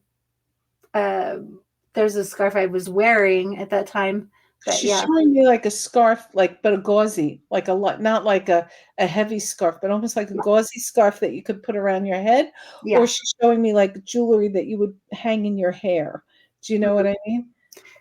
scarf I was wearing at that time. But She's yeah, showing me like a scarf, like but a gauzy, like a lot, not like a heavy scarf, but almost like a yeah, gauzy scarf that you could put around your head, or yeah, she's showing me like jewelry that you would hang in your hair. Do you know what mhm, I mean?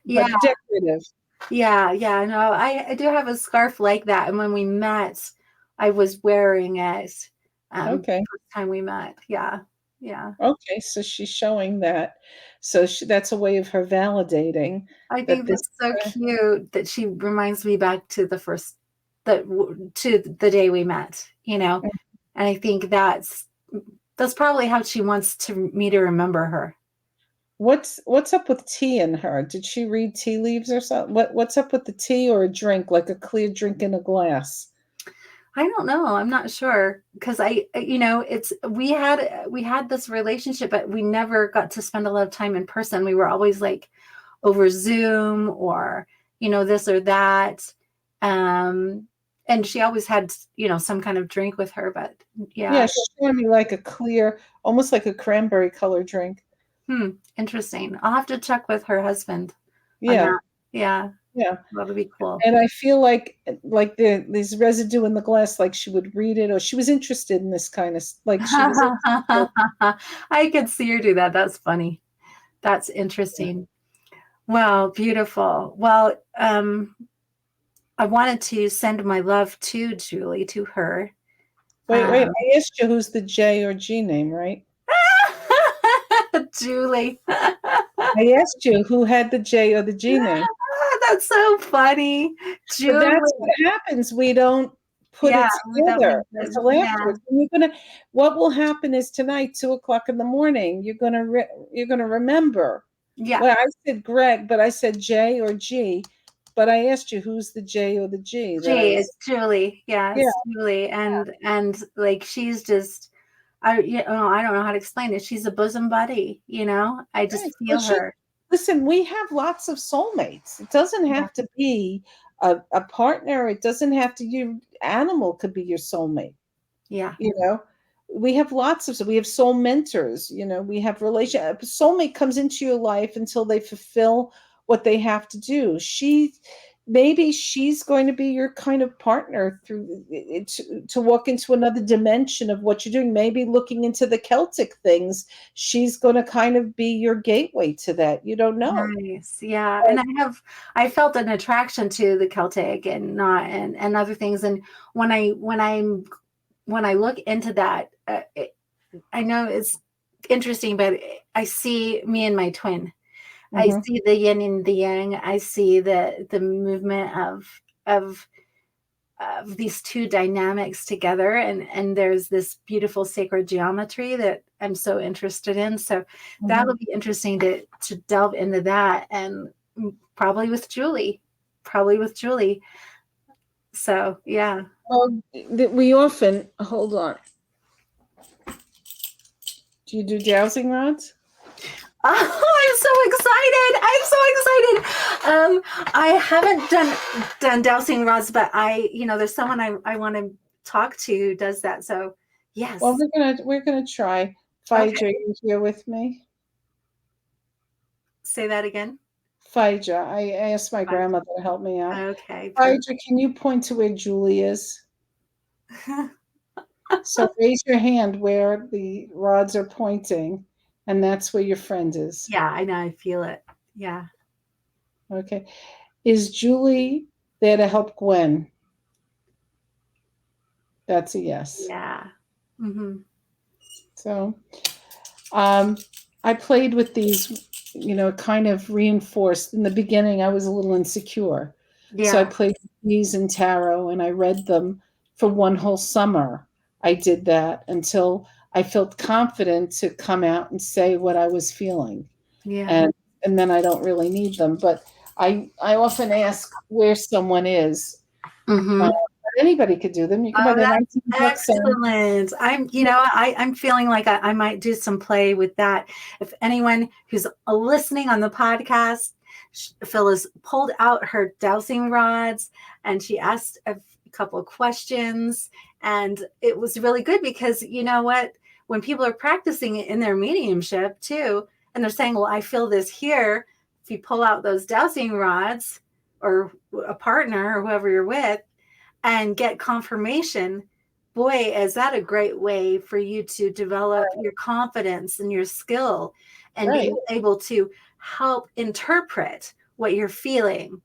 yeah, But decorative. yeah. No, I do have a scarf like that, and when we met, I was wearing it. Okay. First time we met. Yeah, yeah. Okay, so she's showing that. So that's a way of her validating I that think this. that's so cute that she reminds me back to the day we met. And I think that's probably how she wants me to remember her. What's up with tea in her? Did she read tea leaves or something? What's up with the tea, or a drink, like a clear drink in a glass? I don't know. I'm not sure, because we had this relationship, but we never got to spend a lot of time in person. We were always like over Zoom, or this or that. And she always had some kind of drink with her, but Yeah, yeah. she's showing me like a clear, almost like a cranberry color drink. Interesting. I'll have to check with her husband on Yeah. that. Yeah. Yeah. That would be cool. And I feel like there's residue in the glass, like she would read it, or she was interested in this kind of, like she was. I could see her do that. That's funny. That's interesting. Well, beautiful. Well, I wanted to send my love to Julie, to her. Wait, I asked you who's the J or G name, right? Julie. I asked you who had the J or the G name. That's so funny. Julie. But that's what happens. We don't put it together until afterwards. And what will happen is tonight, 2:00 in the morning, you're gonna remember. Yeah. Well, I said Greg, but I said J or G. But I asked you who's the J or the G. G is Julie. Yeah, it's Julie, and like she's just, I don't know how to explain it. She's a bosom buddy. I just feel her. Listen, we have lots of soulmates. It doesn't have to be a partner. It doesn't have to. Your animal could be your soulmate. Yeah. We have we have soul mentors. We have a soulmate comes into your life until they fulfill what they have to do. Maybe she's going to be your kind of partner to walk into another dimension of what you're doing. Maybe looking into the Celtic things, she's going to kind of be your gateway to that. You don't know. Nice. Yeah. And I felt an attraction to the Celtic and other things. And when I look into that, I know it's interesting, but I see me and my twin. I see the yin and the yang. I see the movement of these two dynamics together, and there's this beautiful sacred geometry that I'm so interested in. So that would be interesting to delve into that, and probably with Julie. So yeah. Well, we often hold on. Do you do dowsing rods? Oh, I'm so excited. I haven't done dowsing rods, but there's someone I want to talk to who does that. So yes. Well, we're gonna try. Phaedra, you here with me? Say that again. Phaedra, I asked my grandmother to help me out. Okay. Phaedra, can you point to where Julie is? So raise your hand where the rods are pointing, and that's where your friend is. Yeah, I know. I feel it. Yeah. Okay. Is Julie there to help Gwen? That's a yes. Yeah. Mm-hmm. So I played with these, kind of reinforced. In the beginning, I was a little insecure. Yeah. So I played with these in tarot, and I read them for one whole summer. I did that until I felt confident to come out and say what I was feeling. Yeah. And then I don't really need them. But I often ask where someone is. Mm-hmm. Anybody could do them. You can buy the excellent. I'm feeling like I might do some play with that. If anyone who's listening on the podcast, Phyllis pulled out her dowsing rods and she asked a couple of questions, and it was really good because you know what? When people are practicing it in their mediumship too, and they're saying, well, I feel this here. If you pull out those dowsing rods or a partner or whoever you're with and get confirmation, boy, is that a great way for you to develop your confidence and your skill and be able to help interpret what you're feeling,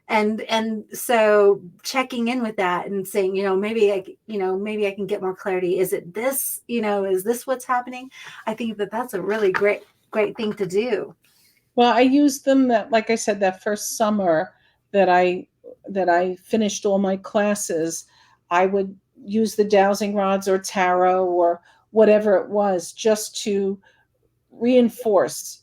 and so checking in with that and saying, maybe I can get more clarity. Is it this, is this what's happening? I think that's a really great thing to do. Well, I used them like I said, that first summer that I finished all my classes. I would use the dowsing rods or tarot or whatever it was just to reinforce,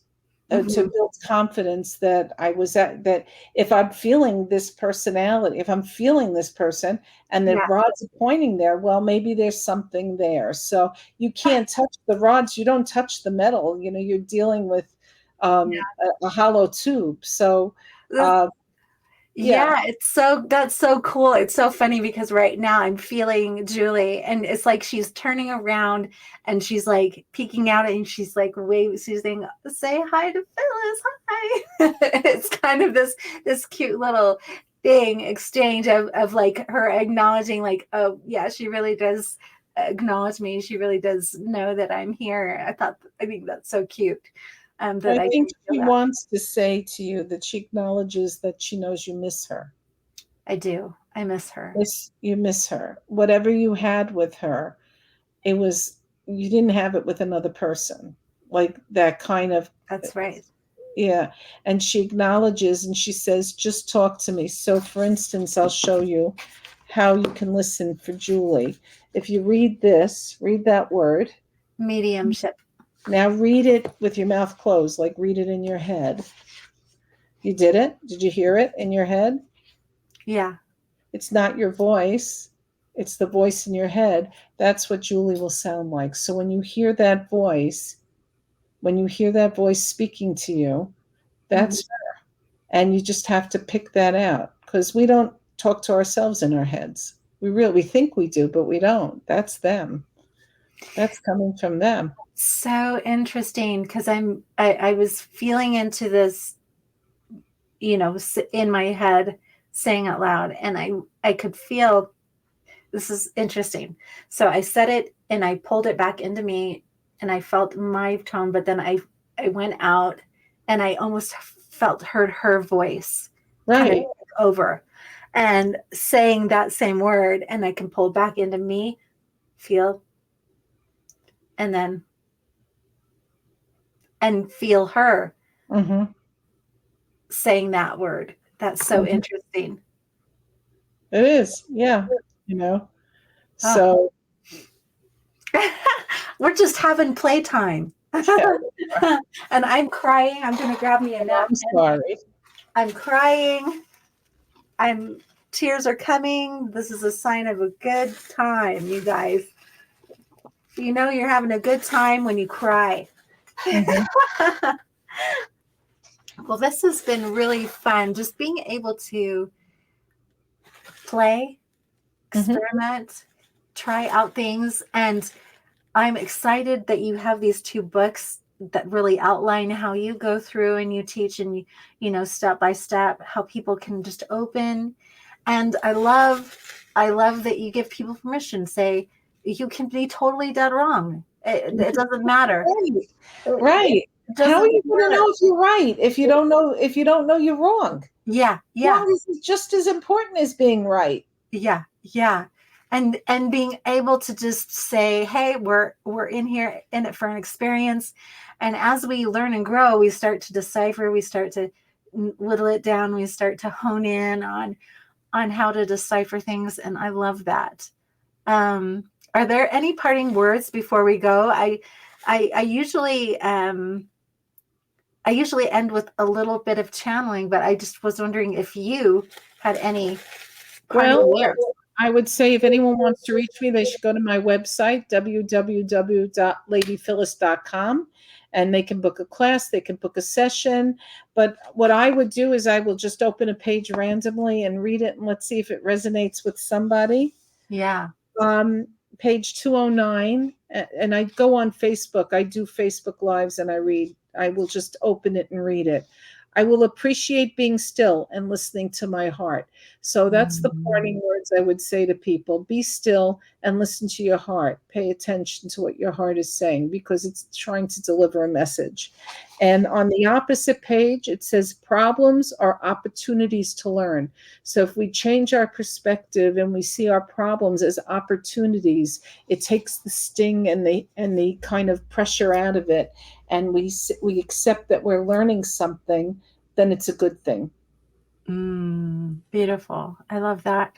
to build confidence that that if I'm feeling this personality, if I'm feeling this person and the rods are pointing there, well, maybe there's something there. So you can't touch the rods. You don't touch the metal. You're dealing with a hollow tube. So, Yeah, that's so cool. It's so funny because right now I'm feeling Julie, and it's like she's turning around and she's like peeking out and she's like she's saying, say hi to Phyllis. Hi. It's kind of this cute little thing exchange of like her acknowledging, like, oh yeah, she really does acknowledge me. She really does know that I'm here. I think that's so cute. That I I think can feel she that. wants to say to you that she acknowledges that she knows you miss her. I do. I miss her. You miss her. Whatever you had with her, it was, you didn't have it with another person. Like that kind of, That's right. yeah. And she acknowledges and she says, just talk to me. So for instance, I'll show you how you can listen for Julie. If you read this, read that word. Mediumship. Now read it with your mouth closed, like read it in your head. You did it? Did you hear it in your head? Yeah. It's not your voice. It's the voice in your head. That's what Julie will sound like. So when you hear that voice, speaking to you, Mhm. that's her. And you just have to pick that out because we don't talk to ourselves in our heads. We think we do, but we don't. That's them. That's coming from them. So interesting because I was feeling into this, in my head, saying out loud, and I could feel this is interesting. So I said it and I pulled it back into me, and I felt my tone, but then I went out and I almost heard her voice kind of Right. take over and saying that same word, and I can pull back into me, feel, and then and feel her Mm-hmm. saying that word. That's so Mm-hmm. interesting. It is. Yeah. You know, Oh, so we're just having playtime. yeah, And I'm crying. I'm going to grab me a I'm napkin. sorry. I'm crying. Tears are coming. This is a sign of a good time, you guys. You know you're having a good time when you cry. Mm-hmm. Well, this has been really fun. Just being able to play, Mm-hmm. experiment, try out things. And I'm excited that you have these two books that really outline how you go through and you teach and step by step how people can just open. And I love that you give people permission. Say you can be totally dead wrong. It doesn't matter. Right. It Right. How are doesn't you going to matter. know if you're right if you don't know you're wrong? Yeah, yeah. Wrong is just as important as being right. Yeah, yeah. And being able to just say, hey, we're in here in it for an experience. And as we learn and grow, we start to decipher, we start to whittle it down, we start to hone in on how to decipher things. And I love that. Are there any parting words before we go? I usually I usually end with a little bit of channeling, but I just was wondering if you had any parting Well, words. I would say if anyone wants to reach me, they should go to my website, www.ladyphyllis.com, and they can book a class, they can book a session. But what I would do is I will just open a page randomly and read it, and let's see if it resonates with somebody. Yeah. um, Page 209, and I go on Facebook. I do Facebook Lives and I read. I will just open it and read it. I will appreciate being still and listening to my heart. So that's the parting words I would say to people. Be still and listen to your heart. Pay attention to what your heart is saying because it's trying to deliver a message. And on the opposite page, it says problems are opportunities to learn. So if we change our perspective and we see our problems as opportunities, it takes the sting and the kind of pressure out of it, and we accept that we're learning something, then it's a good thing. Beautiful. I love that.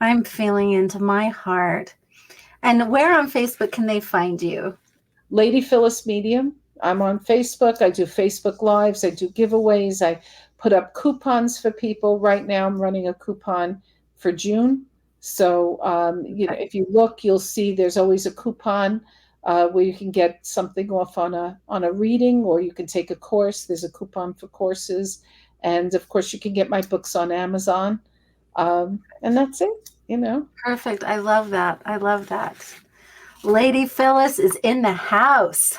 I'm feeling into my heart. And where on Facebook can they find you? Lady Phyllis Medium. I'm on Facebook. I do Facebook Lives. I do giveaways. I put up coupons for people. Right now, I'm running a coupon for June. So, if you look, you'll see there's always a coupon where you can get something off on a reading, or you can take a course. There's a coupon for courses, And of course, you can get my books on Amazon. And that's it, you know. Perfect. I love that. I love that. Lady Phyllis is in the house.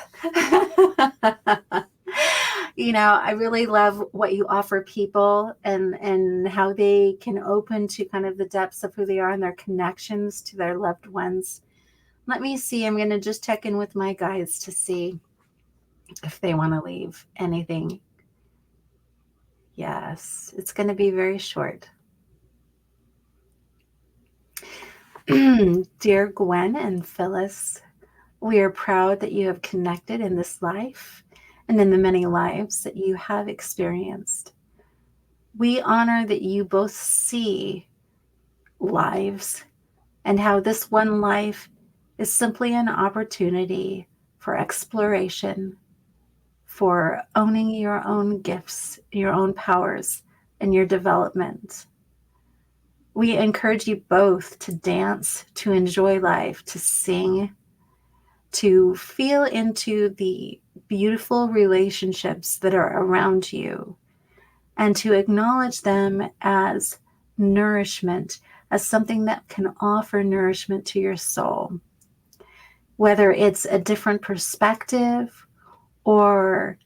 You know, I really love what you offer people and how they can open to kind of the depths of who they are and their connections to their loved ones. Let me see. I'm going to just check in with my guides to see if they want to leave anything. Yes, it's going to be very short. Dear Gwen and Phyllis, we are proud that you have connected in this life and in the many lives that you have experienced. We honor that you both see lives and how this one life is simply an opportunity for exploration, for owning your own gifts, your own powers, and your development. We encourage you both to dance, to enjoy life, to sing, to feel into the beautiful relationships that are around you, and to acknowledge them as nourishment, as something that can offer nourishment to your soul. Whether it's a different perspective or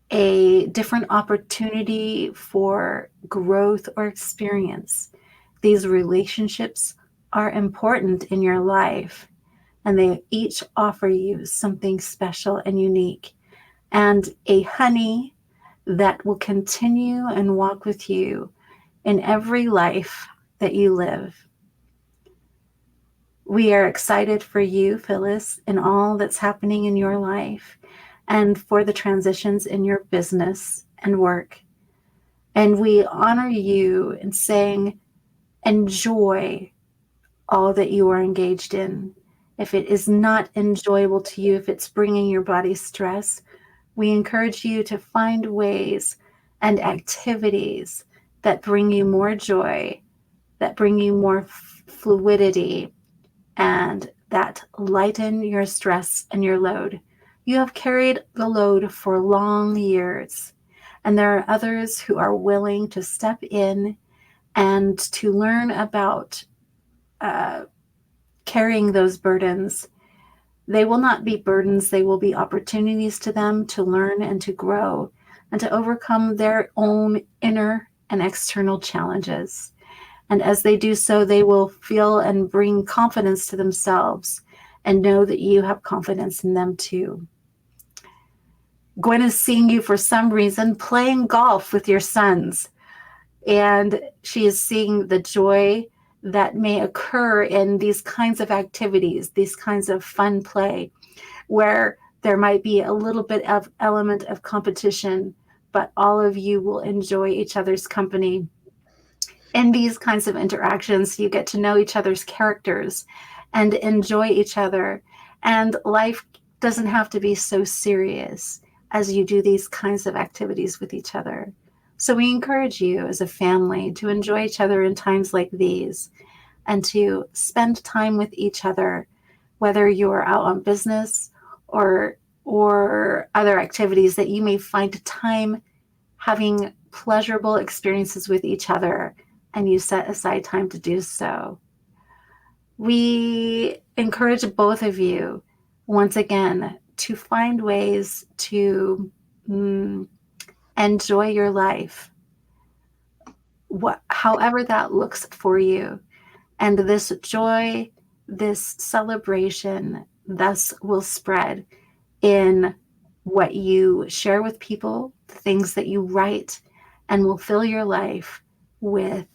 a different opportunity for growth or experience, these relationships are important in your life, and they each offer you something special and unique, and a honey that will continue and walk with you in every life that you live. We are excited for you, Phyllis, and all that's happening in your life and for the transitions in your business and work. And we honor you in saying, enjoy all that you are engaged in. If it is not enjoyable to you, if it's bringing your body stress, we encourage you to find ways and activities that bring you more joy, that bring you more fluidity, and that lighten your stress and your load. You have carried the load for long years, and there are others who are willing to step in and to learn about carrying those burdens. They will not be burdens, they will be opportunities to them to learn and to grow and to overcome their own inner and external challenges. And as they do so, they will feel and bring confidence to themselves and know that you have confidence in them too. Gwen is seeing you for some reason playing golf with your sons, and she is seeing the joy that may occur in these kinds of activities, these kinds of fun play, where there might be a little bit of element of competition, but all of you will enjoy each other's company. In these kinds of interactions, you get to know each other's characters and enjoy each other. And life doesn't have to be so serious as you do these kinds of activities with each other. So we encourage you as a family to enjoy each other in times like these and to spend time with each other, whether you're out on business or other activities that you may find time having pleasurable experiences with each other, and you set aside time to do so. We encourage both of you, once again, to find ways to enjoy your life, however that looks for you. And this joy, this celebration, thus will spread in what you share with people, the things that you write, and will fill your life with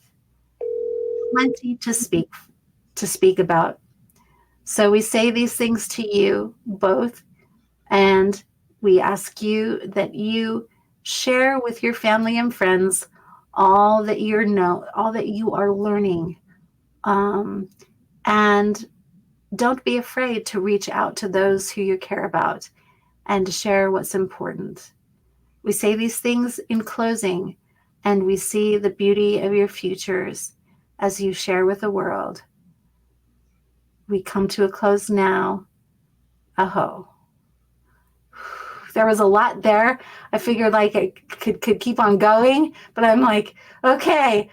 plenty to speak about. So we say these things to you both, and we ask you that you share with your family and friends all that all that you are learning. And don't be afraid to reach out to those who you care about and to share what's important. We say these things in closing, and we see the beauty of your futures as you share with the world. We come to a close now. Aho. there was a lot there. I figured like I could keep on going, but I'm like, okay,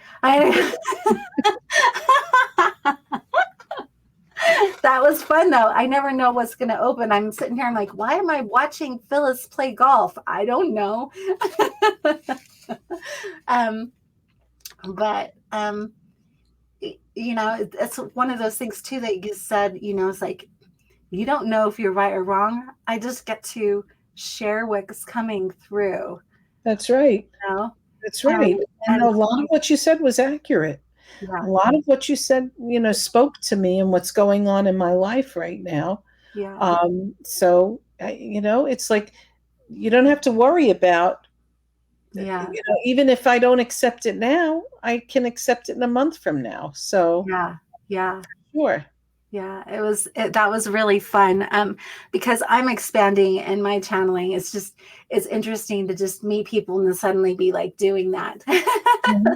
that was fun though. I never know what's going to open. I'm sitting here. I'm like, why am I watching Phyllis play golf? I don't know. But it's one of those things too that you said. It's like you don't know if you're right or wrong. I just get to share what's coming through. That's right. That's right. And a lot of what you said was accurate. Yeah. A lot of what you said, spoke to me and what's going on in my life right now. Yeah. So, it's like you don't have to worry about, even if I don't accept it now, I can accept it in a month from now. So, yeah. Sure. Yeah, that was really fun. Because I'm expanding in my channeling. It's interesting to just meet people and then suddenly be like doing that. Mm-hmm.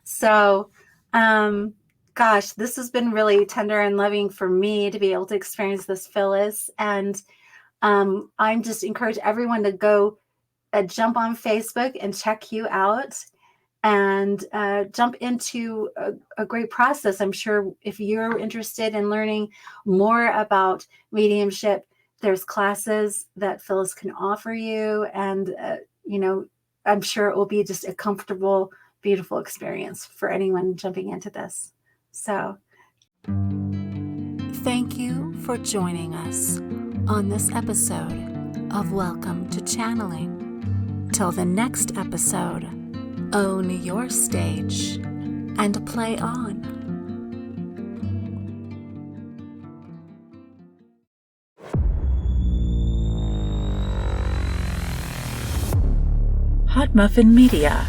So, gosh, this has been really tender and loving for me to be able to experience this, Phyllis. And I'm just encourage everyone to go jump on Facebook and check you out and jump into a great process. I'm sure if you're interested in learning more about mediumship, there's classes that Phyllis can offer you. And, I'm sure it will be just a comfortable, beautiful experience for anyone jumping into this. So thank you for joining us on this episode of Welcome to Channeling. Till the next episode, own your stage and play on. Hot Muffin Media.